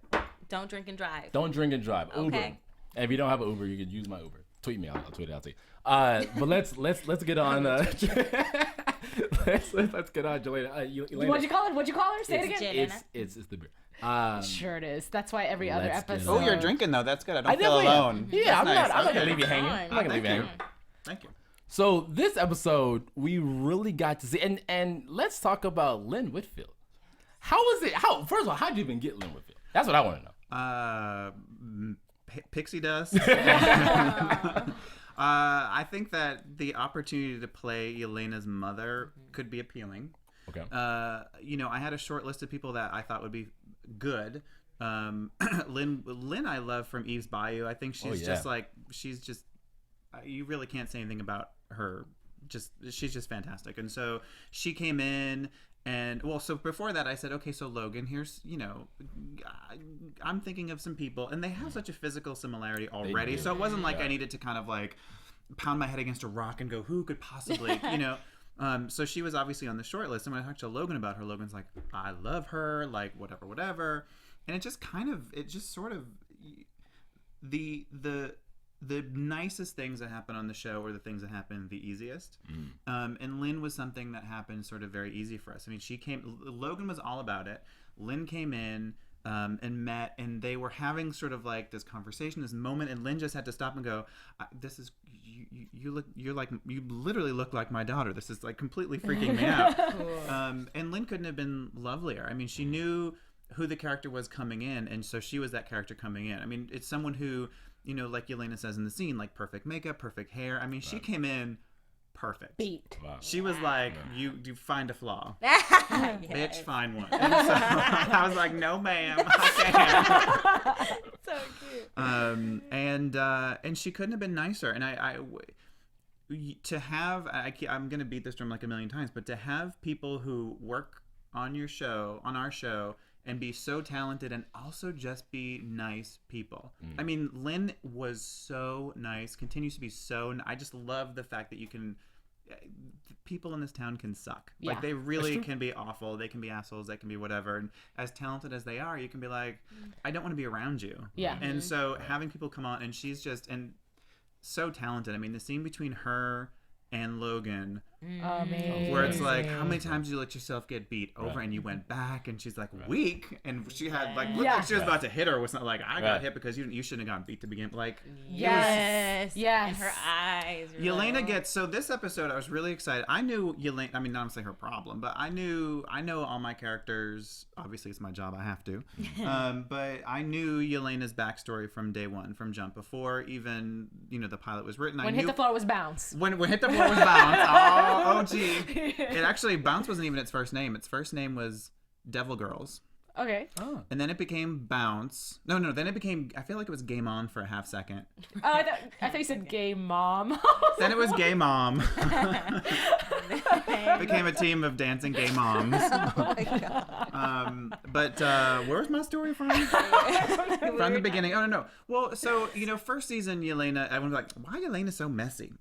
Don't drink and drive. Don't drink and drive. Uber. Okay. And if you don't have an Uber, you can use my Uber. Tweet me. I'll tweet it out to you. But let's get on. Let's get on, Jelena. What'd you call her? Say it again. It's the beer. Sure it is. That's why every other let's get episode. Oh, you're drinking though. That's good. I don't feel alone. Yeah, That's I'm not nice. gonna leave you hanging. I'm not gonna leave you hanging. Thank you. So this episode, we really got to see, and let's talk about Lynn Whitfield. How was it? First of all, how'd you even get Lynn Whitfield? That's what I want to know. Pixie dust. I think that the opportunity to play Yelena's mother could be appealing. Okay. I had a short list of people that I thought would be good. Lynn I love from Eve's Bayou. I think she's just you really can't say anything about her. She's just fantastic. And so she came in, and so before that I said, okay, so Logan, here's, I'm thinking of some people, and they have such a physical similarity already. So it wasn't like I needed to kind of like pound my head against a rock and go, who could possibly, so she was obviously on the short list. And when I talked to Logan about her, Logan's like, I love her, like whatever. And it just sort of the nicest things that happen on the show are the things that happen the easiest. And Lynn was something that happened sort of very easy for us. I mean, Logan was all about it. Lynn came in and met, and they were having sort of like this conversation, this moment, and Lynn just had to stop and go, you literally look like my daughter. This is like completely freaking me out. Cool. And Lynn couldn't have been lovelier. I mean, she knew who the character was coming in, and so she was that character coming in. I mean, it's someone who, like Jelena says in the scene, like perfect makeup, perfect hair. I mean, she came in perfect. Beat. Wow. She was like, you find a flaw. Yes. Bitch, find one. And so I was like, no, ma'am, I can't. So cute. And she couldn't have been nicer. And I'm going to beat this drum like a million times, but to have people who work on our show, and be so talented and also just be nice people. I mean, Lynn was so nice, continues to be so I just love the fact that people in this town can suck. Yeah. Like, they really can be awful. They can be assholes. They can be whatever. And as talented as they are, you can be like, I don't want to be around you. Yeah. And so having people come on, and she's just so talented. I mean, the scene between her and Logan, Amazing. where it's like, how many times did you let yourself get beat over, and you went back, and she's like, weak, and she had like looked like she was about to hit her. It was not like, I got hit because you shouldn't have gotten beat to begin. Like, Yes. And her eyes. Yelena gets, so this episode I was really excited. I knew Yelena, I mean, not saying her problem, but I know all my characters. Obviously it's my job, I have to. But I knew Yelena's backstory from day one, from jump, before even the pilot was written. When Hit the Floor was Bounce. When Hit the Floor was Bounce. Oh, gee. It actually, Bounce wasn't even its first name. Its first name was Devil Girls. Okay. Oh. And then it became Bounce. No, then it became, I feel like it was Game On for a half second. I thought you said Gay Mom. Then it was Gay Mom. Became a team of dancing gay moms. Oh my God. But where's my story from? From the beginning. Oh, no. Well, so, first season, Jelena, everyone's like, why Jelena so messy?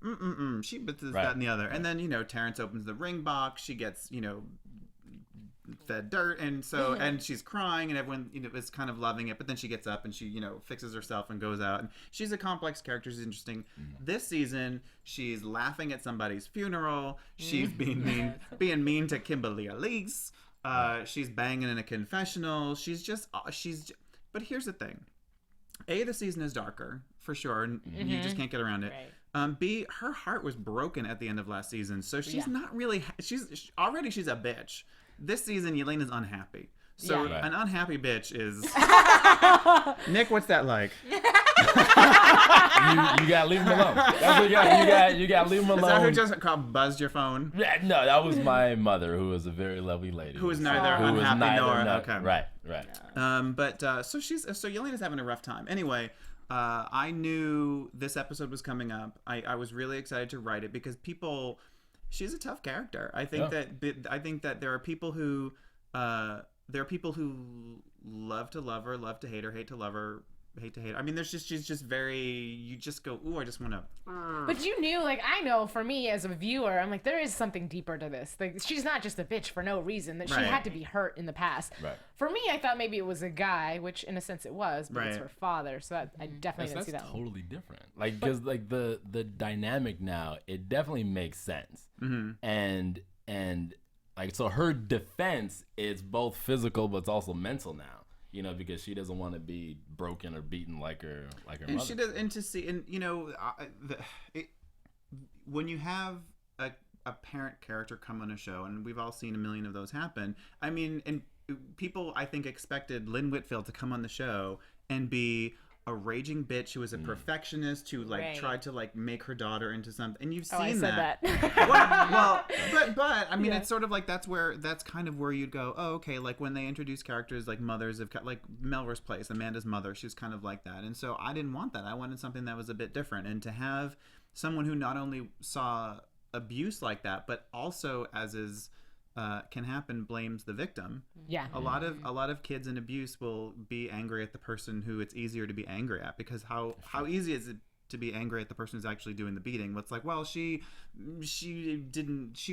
She bit this, that, and the other. And then, Terrence opens the ring box. She gets, fed dirt, and so and she's crying, and everyone is kind of loving it, but then she gets up and she fixes herself and goes out, and she's a complex character. She's interesting. This season she's laughing at somebody's funeral. She's being mean to Kimberly Elise. She's banging in a confessional. But here's the thing. A, the season is darker, for sure. You just can't get around it. Right. B, her heart was broken at the end of last season. So she's not really, she's a bitch. This season, Yelena's unhappy. So an unhappy bitch is... Nick, what's that like? You gotta leave him alone. That's what you got. You gotta leave him alone. Is that who just buzzed your phone? Yeah, no, that was my mother, who was a very lovely lady. Who was neither unhappy nor... Okay. Right. So Yelena's having a rough time. Anyway, I knew this episode was coming up. I was really excited to write it because she's a tough character. I think that there are people who love to love her, love to hate her, hate to love her, hate to hate her. I mean, she's just very, you just go, ooh, I just want to. But you knew, like, I know for me as a viewer, I'm like, there is something deeper to this. Like, she's not just a bitch for no reason. That she had to be hurt in the past. Right. For me, I thought maybe it was a guy, which in a sense it was, but it's her father. So I definitely didn't see that. That's totally different. Like, because like the dynamic now, it definitely makes sense. And like, so her defense is both physical, but it's also mental now. You know, because she doesn't want to be broken or beaten like her mother. She does, and to see, and you know, when you have a parent character come on a show, and we've all seen a million of those happen. I mean, and people I think expected Lynn Whitfield to come on the show and be a raging bitch who was a perfectionist who tried to make her daughter into something, and you've seen I said that. but I mean, it's sort of like that's kind of where you'd go, oh, okay, like when they introduce characters like mothers of, like Melrose Place, Amanda's mother, she's kind of like that, and so I didn't want that. I wanted something that was a bit different, and to have someone who not only saw abuse like that, but also, as is can happen, blames the victim. Yeah. A lot of kids in abuse will be angry at the person who it's easier to be angry at, because how easy is it to be angry at the person who's actually doing the beating? What's like, well, she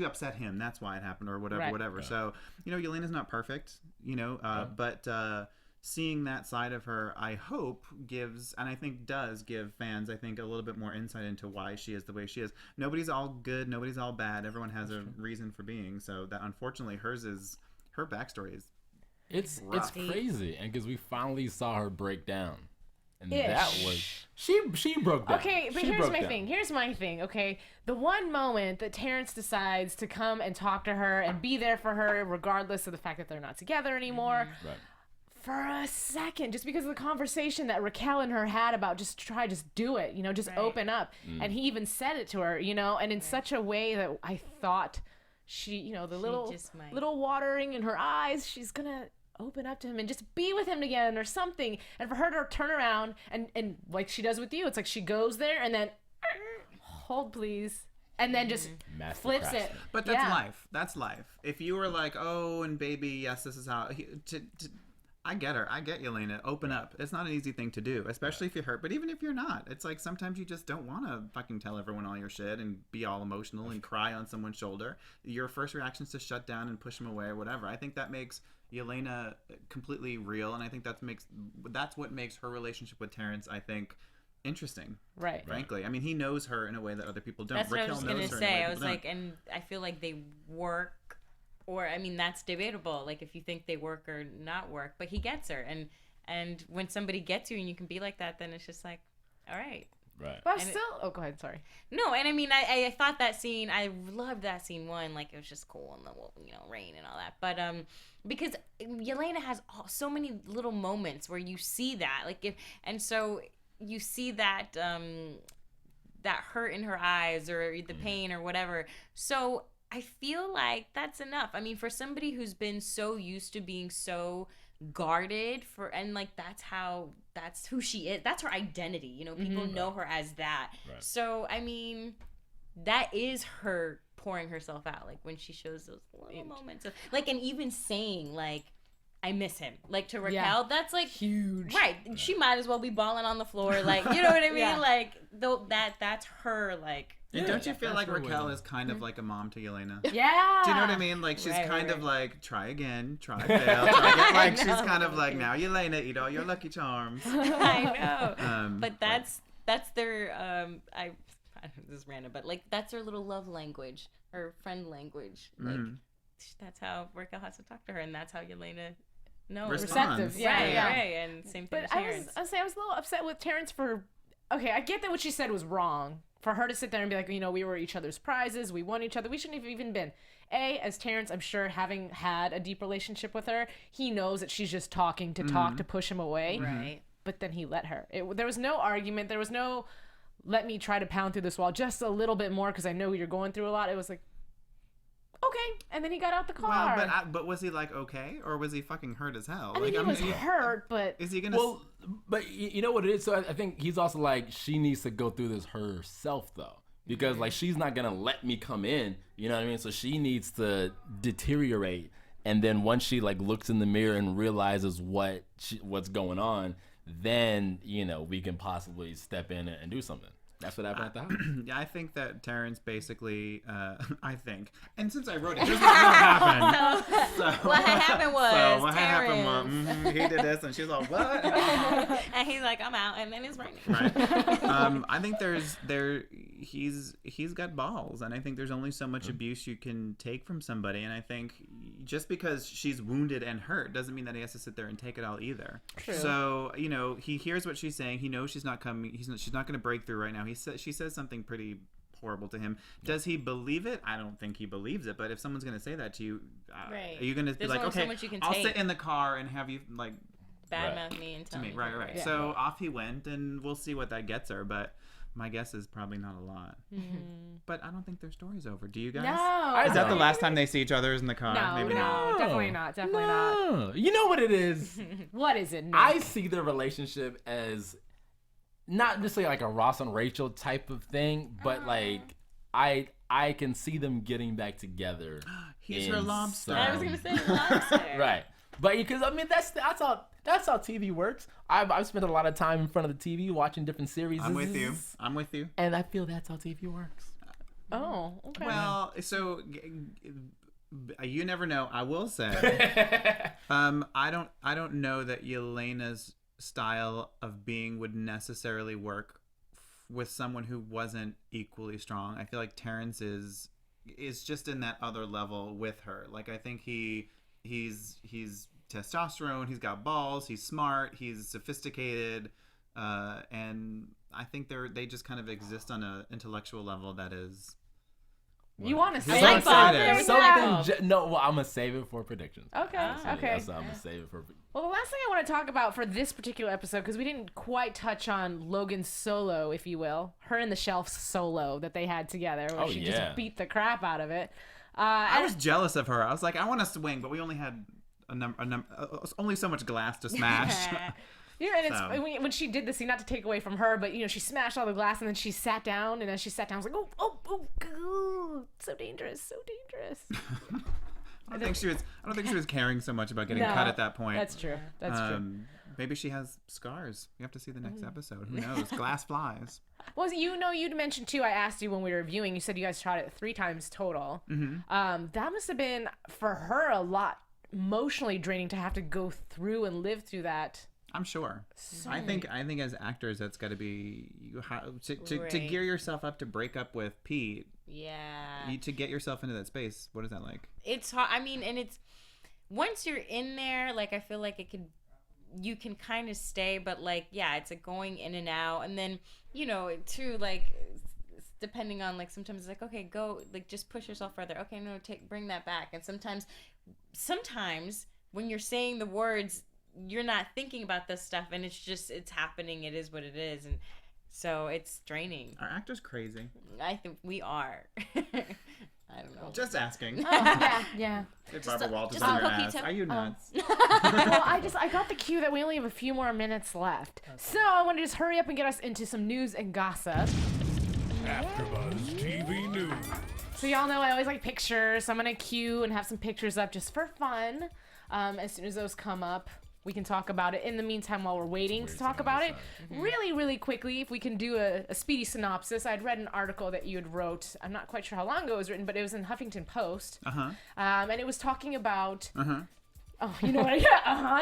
upset him, that's why it happened, or whatever. Right. So, you know, Yelena's not perfect, you know, but seeing that side of her, I hope gives, and I think does give fans, I think, a little bit more insight into why she is the way she is. Nobody's all good, nobody's all bad. Everyone has a reason for being. So that, unfortunately, her backstory is it's crazy, and because we finally saw her break down, and that was she broke down. Okay, but Here's my thing. Okay, the one moment that Terrence decides to come and talk to her and be there for her, regardless of the fact that they're not together anymore. Right. For a second, just because of the conversation that Raquel and her had about just do it, you know, just open up. And he even said it to her, you know, and in such a way that I thought she, you know, the little watering in her eyes, she's gonna open up to him and just be with him again or something. And for her to turn around and like she does with you, it's like she goes there and then hold please. And then just flips it. But that's life. That's life. If you were like, oh, and baby, yes, this is how I get her. I get Jelena. Open up. It's not an easy thing to do, especially if you're hurt. But even if you're not, it's like sometimes you just don't want to fucking tell everyone all your shit and be all emotional and cry on someone's shoulder. Your first reaction is to shut down and push them away or whatever. I think that makes Jelena completely real, and I think that's what makes her relationship with Terrence, I think, interesting. Right. Frankly, I mean, he knows her in a way that other people don't. That's what I was gonna say. I was like, and I feel like they work. Or, I mean, that's debatable, like, if you think they work or not work. But he gets her. And when somebody gets you and you can be like that, then it's just like, all right. Right. But go ahead, sorry. No, and I mean, I thought that scene, I loved that scene, one, like, it was just cool, and the, you know, rain and all that. But, because Jelena has so many little moments where you see that. And so you see that, that hurt in her eyes or the pain or whatever. So I feel like that's enough. I mean, for somebody who's been so used to being so guarded and like that's who she is. That's her identity. You know, people know her as that. Right. So, I mean, that is her pouring herself out. Like when she shows those little moments of, like, and even saying like, I miss him. Like to Raquel, that's like huge. Right. Yeah. She might as well be balling on the floor. Like, you know what I mean? Like that's her, like. And don't you feel like Raquel is kind of like a mom to Jelena? Yeah. Do you know what I mean? Like she's kind of like, try again, try fail, try again. Like she's kind of like, now Jelena, eat all your Lucky Charms. I know. But that's their I don't know, this is random, but like that's their little love language or friend language. Like that's how Raquel has to talk to her, and that's how Jelena receptive. Yeah, right, yeah. right. And same thing But with Terrence. I was a little upset with Terrence for. Okay, I get that what she said was wrong. For her to sit there and be like, we were each other's prizes, we won each other. We shouldn't have even been. As Terrence, I'm sure, having had a deep relationship with her, he knows that she's just talking to talk to push him away. Right. But then he let her. There was no argument. There was no, let me try to pound through this wall just a little bit more because I know you're going through a lot. It was like, okay. And then he got out the car. Well, but was he like okay, or was he fucking hurt as hell? I mean, he was hurt, but is he gonna? Well, but you know what it is. So I think he's also like, she needs to go through this herself though, because like she's not gonna let me come in. You know what I mean? So she needs to deteriorate, and then once she like looks in the mirror and realizes what's going on, then we can possibly step in and do something. That's what happened at the house. Yeah, I think that Terrence basically, and since I wrote it, here's what happened. What happened was what Terrence. happened was, he did this, and she was like, what? And he's like, I'm out, and then it's raining. Right. I think he's got balls, and I think there's only so much abuse you can take from somebody, and I think just because she's wounded and hurt doesn't mean that he has to sit there and take it all either. True. So he hears what she's saying. He knows she's not coming. She's not going to break through right now. She says something pretty horrible to him. Does he believe it? I don't think he believes it. But if someone's going to say that to you, Right. are you going to be There's like, only so okay, much you can I'll take. sit in the car and have you like Badmouth me and tell to me. me. Right. Yeah. So off he went, and we'll see what that gets her. But my guess is probably not a lot. But I don't think their story's over. Do you guys? no. Is that the last time they see each other is in the car? No, Maybe no, not. definitely not. Definitely not. No. You know what it is? What is it, Nick? I see their relationship as not just like a Ross and Rachel type of thing, but like I can see them getting back together. He's her lobster. I was gonna say lobster. Right, but because I mean that's how TV works. I've spent a lot of time in front of the TV watching different series. I'm with you. And I feel that's how TV works. Oh, okay. Well, so you never know. I will say, I don't know that Yelena's style of being would necessarily work with someone who wasn't equally strong. I feel like Terrence is just in that other level with her. Like I think he's testosterone, he's got balls, he's smart, he's sophisticated, and I think they just kind of exist on an intellectual level that is. You want to say like something? something. No, well, I'm gonna save it for predictions. Okay. Okay. So I'm gonna save it for. Well, the last thing I want to talk about for this particular episode, because we didn't quite touch on Logan's solo, if you will, her and the Shelf's solo that they had together, where she just beat the crap out of it. I was jealous of her. I was like, I want to swing, but we only had only so much glass to smash. Yeah, and it's when she did this scene, not to take away from her, but she smashed all the glass and then she sat down, and as she sat down, I was like, oh, so dangerous. I don't think she was caring so much about getting cut at that point. That's true. That's true. Maybe she has scars. You have to see the next episode. Who knows? Glass flies. Well, you'd mentioned too, I asked you when we were reviewing, you said you guys shot it 3 times total. Mm-hmm. That must have been, for her, a lot emotionally draining to have to go through and live through that. I'm sure. I think as actors, that's got to be to gear yourself up to break up with Pete. Yeah. To get yourself into that space. What is that like? It's hard. I mean, and it's once you're in there, like I feel like you can kind of stay, but like it's a going in and out, and then too like depending on like sometimes it's like okay go like just push yourself further. Okay, no, bring that back, and sometimes when you're saying the words, you're not thinking about this stuff, and it's happening. It is what it is, and so it's draining. Are actors crazy? I think we are. I don't know. Just asking. Yeah. Get Barbara Walters just in a your cookie ass. tip. Are you nuts? Well, I got the cue that we only have a few more minutes left, so I want to just hurry up and get us into some news and gossip. AfterBuzz TV News. So y'all know I always like pictures, so I'm gonna cue and have some pictures up just for fun. As soon as those come up, we can talk about it. In the meantime, while we're waiting to talk about it, really, really quickly, if we can do a speedy synopsis. I'd read an article that you had wrote. I'm not quite sure how long ago it was written, but it was in Huffington Post. And it was talking about Oh, you know what?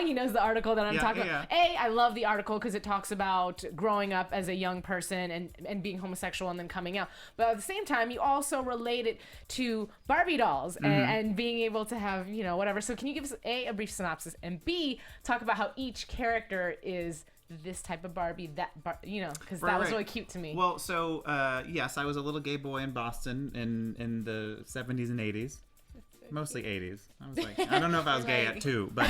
He knows the article that I'm talking about. I love the article because it talks about growing up as a young person and being homosexual and then coming out. But at the same time, you also relate it to Barbie dolls and being able to have, whatever. So can you give us a brief synopsis, and B, talk about how each character is this type of Barbie, because that was really cute to me. Well, so yes, I was a little gay boy in Boston in the 70s and 80s. Mostly 80s. I was like, I don't know if I was gay at 2, but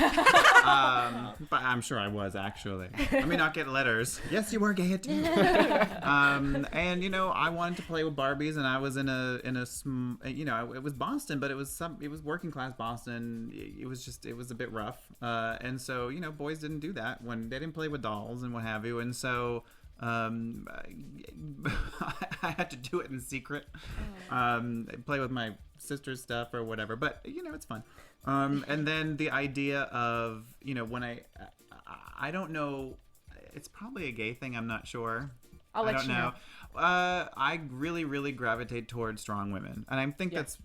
I'm sure I was actually. I may not get letters. Yes, you were gay at 2. And I wanted to play with Barbies, and I was in a it was Boston, but it was working class Boston. It was a bit rough, and so boys didn't do that when they didn't play with dolls and what have you, and so. I had to do it in secret. Play with my sister's stuff or whatever, but it's fun. And then the idea of when I don't know, it's probably a gay thing. I'm not sure. I don't know. I really gravitate towards strong women, and I think that's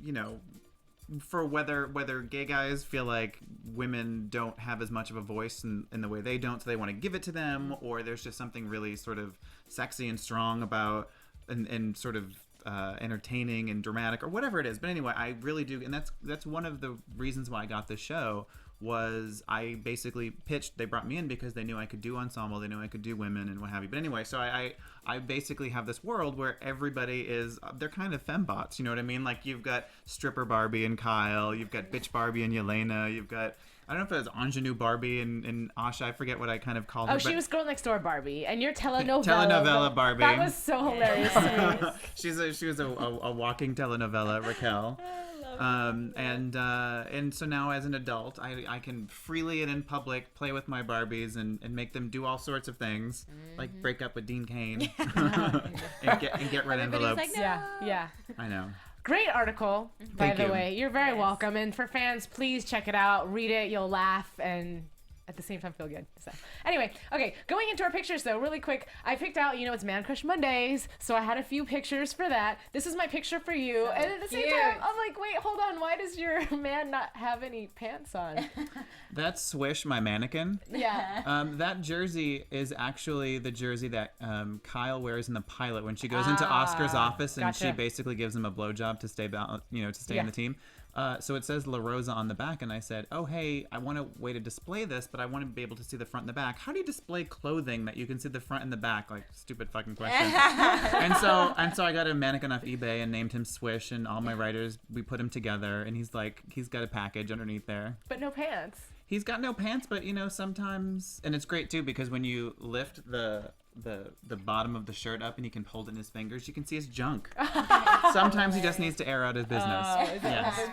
for whether gay guys feel like women don't have as much of a voice in the way they don't, so they want to give it to them, or there's just something really sort of sexy and strong about and sort of entertaining and dramatic or whatever it is. But anyway, I really do, and that's one of the reasons why I got this show. Was I basically pitched, they brought me in because they knew I could do ensemble, they knew I could do women and what have you. But anyway, so I basically have this world where everybody they're kind of fembots, you know what I mean? Like you've got stripper Barbie and Kyle, you've got bitch Barbie and Jelena, you've got, I don't know if it was ingenue Barbie and Ahsha, I forget what I kind of called her. Oh, she was Girl Next Door Barbie, and you're telenovela. Telenovela Barbie. That was so hilarious to me. She was a walking telenovela, Raquel. And so now as an adult, I can freely and in public play with my Barbies and make them do all sorts of things, like break up with Dean Cain and get red envelopes. Like, no. Yeah. I know. Great article, by Thank the you. way. You're very welcome. And for fans, please check it out. Read it. You'll laugh and at the same time feel good. So anyway, okay, going into our pictures though, really quick, I picked out, it's Man Crush Mondays, so I had a few pictures for that. This is my picture for you. So and at the same time, I'm like, wait, hold on, why does your man not have any pants on? That's Swish, my mannequin. Yeah. That jersey is actually the jersey that Kyle wears in the pilot when she goes into Oscar's office and she basically gives him a blowjob to stay in the team. So it says LaRosa on the back, and I said, oh, hey, I want a way to display this, but I want to be able to see the front and the back. How do you display clothing that you can see the front and the back? Like, stupid fucking question. and so I got a mannequin off eBay and named him Swish, and all my writers, we put him together, and he's got a package underneath there. But no pants. He's got no pants, but, sometimes, and it's great, too, because when you lift the bottom of the shirt up and he can hold it in his fingers, you can see his junk. Sometimes he just needs to air out his business. Yes.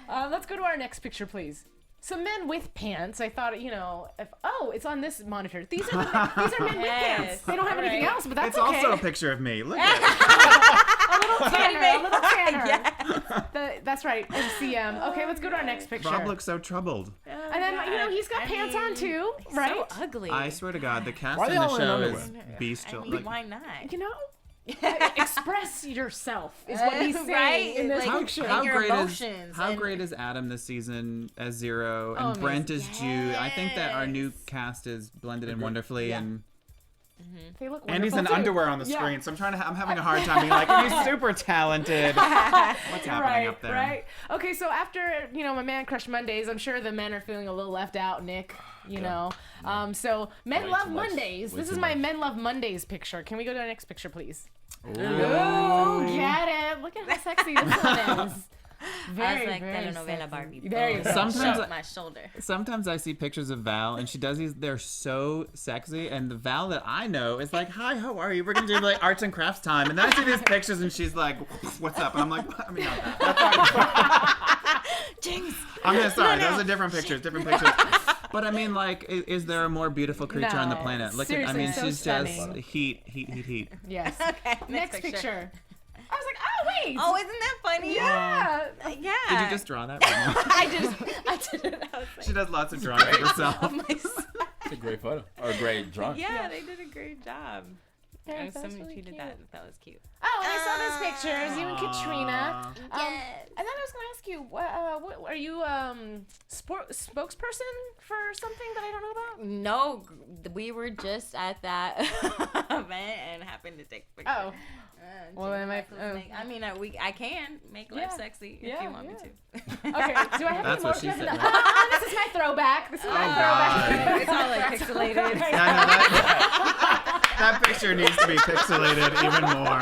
Let's go to our next picture, please. Some men with pants. I thought, it's on this monitor. These are men with pants. They don't have anything else, but that's okay. It's also a picture of me. Look at it. A little tanner. Yeah. That's right. MCM. Okay, let's go to our next picture. Rob looks so troubled. And then, he's got pants on too, right? So ugly. I swear to God, the cast in the show is bestial. Why not? Express yourself is what he's saying in this picture. How great is Adam this season as Zero and Brent as Jude? I think that our new cast is blended in wonderfully and. They look and he's in too. underwear on the screen, so I'm having a hard time being like, he's super talented. What's happening up there? Right. Okay, so after my Man Crush Mondays, I'm sure the men are feeling a little left out, Nick. So Men Love Mondays. This is my Men Love Mondays picture. Can we go to our next picture, please? Ooh. Get it? Look at how sexy this one is. Very, I was like telenovela Barbie. There you go. Sometimes my shoulder. Sometimes I see pictures of Val and she does these. They're so sexy, and the Val that I know is like, "Hi, how are you? We're gonna do like arts and crafts time." And then I see these pictures and she's like, "What's up?" And I'm like, "I mean, Jinx. I'm sorry. Those are different pictures. But I mean, like, is there a more beautiful creature on the planet? Look at, she's stunning. Just heat. Yes. Okay. Next picture. I was like, oh wait. Oh, isn't that funny? Yeah. Yeah. Did you just draw that? Right now? I did it. I was like, She does lots of drawing of herself. It's a great photo or a great drawing. Yeah, they did a great job. Parents, that was Somebody really tweeted cute. that was cute. Oh, and I saw those pictures. You and Katrina. Yes. And then I was going to ask you, what are you spokesperson for something that I don't know about? No, we were just at that event and happened to take pictures. Oh. Well, then I mean, I can make life sexy if you want me to. Okay, do I have That's any more? what she said. This is my throwback. This is my throwback. It's all like pixelated. That picture needs to be pixelated even more.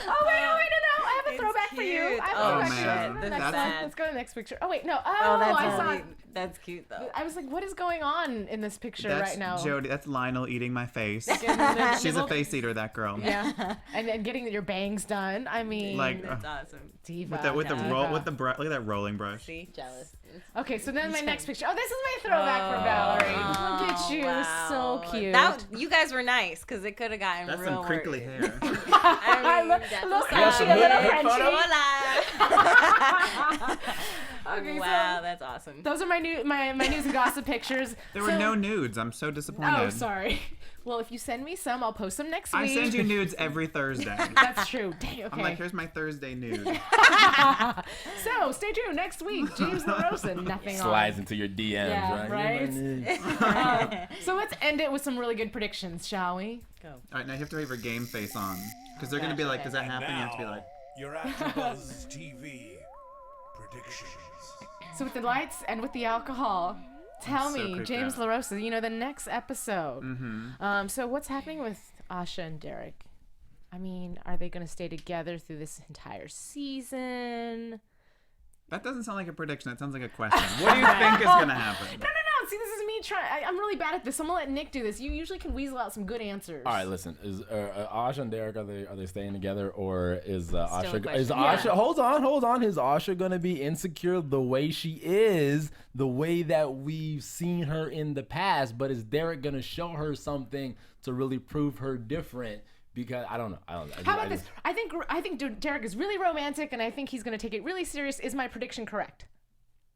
Oh, wait, no. I have a throwback for you. cute. I have a Oh, throwback for you. man. The That's next sad. one. Let's go to the next picture. Oh, wait, no. Oh, I saw it. that's cute though. I was like, what is going on in this picture That's right now? Jody. That's Lionel eating my face. Getting She's a face eater, that girl. Yeah, and then getting your bangs done. I mean, Like That's awesome. diva. with the diva. roll with the look at that rolling brush. See, jealous. Okay, so then my next picture. Oh, this is my throwback for Valerie. Look at you, Wow. so cute. You guys were nice because it could have gotten That's real some crinkly worse. hair. I mean, that's look what's how up. she a little Frenchie. Hola. Okay, Wow, that's awesome. Those are my news and gossip pictures. There were no nudes. I'm so disappointed. Oh, sorry. Well, if you send me some, I'll post them next week. I send you nudes every Thursday. That's true. Dang, okay. I'm like, here's my Thursday nude. So stay tuned next week. James LaRosa, nothing Slides on. into your DMs, Yeah, right? So let's end it with some really good predictions, shall we? Go. All right, now you have to have your game face on because they're gonna be like, does that happen? You have to be like, your AfterBuzz TV predictions. So with the lights and with the alcohol, tell so me, creeped James out. LaRosa, the next episode. mm-hmm. So what's happening with Ahsha and Derek? I mean, are they going to stay together through this entire season? That doesn't sound like a prediction. That sounds like a question. What do you think is gonna happen? No. See, this is me trying. I'm really bad at this. I'm gonna let Nick do this. You usually can weasel out some good answers. All right, listen. Is Ahsha and Derek, are they staying together, or is Ahsha? question. Is Ahsha? Hold on. Is Ahsha gonna be insecure the way she is, the way that we've seen her in the past? But is Derek gonna show her something to really prove her different? Because I don't know. How about this? I think Derek is really romantic, and I think he's gonna take it really serious. Is my prediction correct?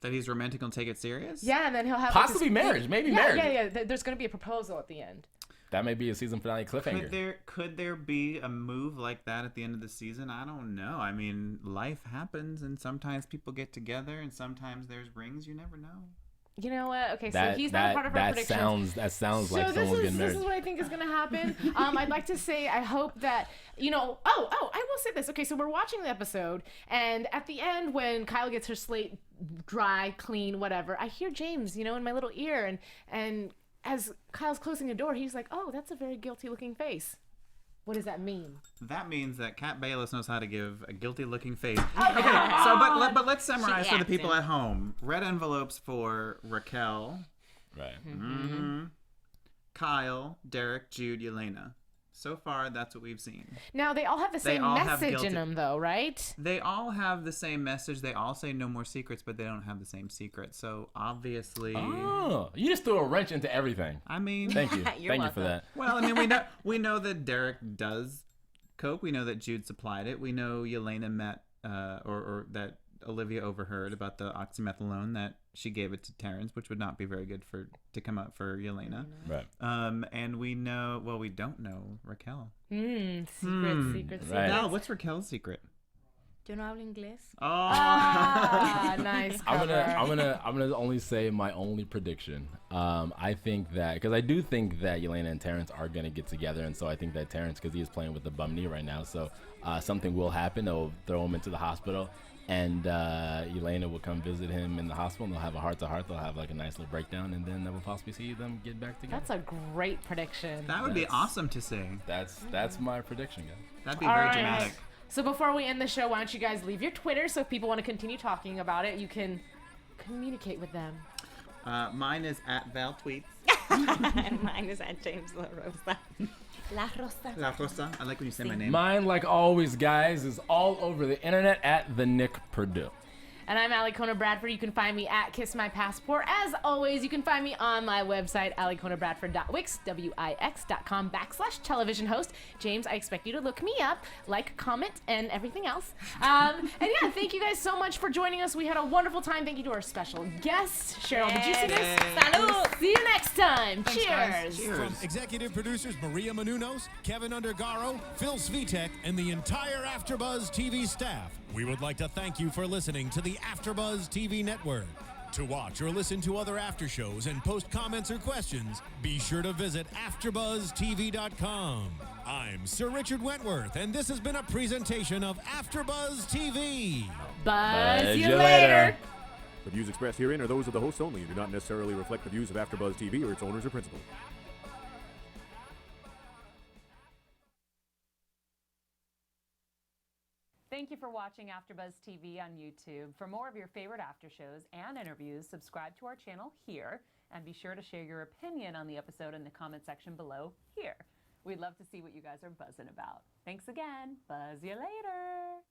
That he's romantic and take it serious? Yeah, and then he'll have Possibly marriage, maybe marriage. Yeah. There's gonna be a proposal at the end. That may be a season finale cliffhanger. Could there be a move like that at the end of the season? I don't know. I mean, life happens, and sometimes people get together, and sometimes there's rings. You never know. You know what? Okay, so he's not part of our predictions. That sounds like so someone's getting married. this is what I think is going to happen. I'd like to say I hope that, I will say this. Okay, so we're watching the episode, and at the end when Kyle gets her slate dry, clean, whatever, I hear James, in my little ear, and as Kyle's closing the door, he's like, oh, that's a very guilty looking face. What does that mean? That means that Kat Bayless knows how to give a guilty-looking face. Okay, so but let's summarize for the people at home. Red envelopes for Raquel, Right. mm-hmm. Kyle, Derek, Jude, Jelena. So far, that's what we've seen. Now, they all have the same all have message guilty- in them, though, right? They all have the same message. They all say no more secrets, but they don't have the same secret. So obviously, Oh, you just threw a wrench into everything. I mean, Thank you. You're Thank you for welcome. that. well, I mean, we know that Derek does coke. We know that Jude supplied it. We know Jelena met or that Olivia overheard about the oxymethylone that she gave it to Terrence, which would not be very good to come up for Jelena. Right. And we know, well, we don't know Raquel. Secret. Right. Now, what's Raquel's secret? Do you know hablo inglés? Oh, Ah, nice cover. I'm gonna only say my only prediction. I think that because I do think that Jelena and Terrence are gonna get together, and so I think that Terrence, because he is playing with the bum knee right now, so something will happen. They'll throw him into the hospital, and Jelena will come visit him in the hospital, and they'll have a heart-to-heart. They'll have like a nice little breakdown, and then we'll possibly see them get back together. That's a great prediction. that would be That's- awesome to see. That's my prediction, guys. That'd be All very right. dramatic. So before we end the show, why don't you guys leave your Twitter so if people want to continue talking about it, you can communicate with them. Mine is at Val Tweets. And mine is at James LaRosa. LaRosa. I like when you say my name. Mine, like always, guys, is all over the internet at the Nick Perdue. And I'm Alikona Bradford. You can find me at Kiss My Passport. As always, you can find me on my website, alikonabradford.wix.com/television host. James, I expect you to look me up, like, comment, and everything else. And yeah, thank you guys so much for joining us. We had a wonderful time. Thank you to our special guest, Cheryl the Juiciness. Salud. See you next time. Thanks, guys. Cheers. From executive producers Maria Menounos, Kevin Undergaro, Phil Svitek, and the entire AfterBuzz TV staff, we would like to thank you for listening to the AfterBuzz TV network. To watch or listen to other after shows and post comments or questions, be sure to visit AfterBuzzTV.com. I'm Sir Richard Wentworth, and this has been a presentation of AfterBuzz TV. Buzz you later. The views expressed herein are those of the hosts only and do not necessarily reflect the views of AfterBuzz TV or its owners or principals. Thank you for watching AfterBuzz TV on YouTube. For more of your favorite after shows and interviews, subscribe to our channel here, and be sure to share your opinion on the episode in the comment section below here. We'd love to see what you guys are buzzing about. Thanks again. Buzz you later.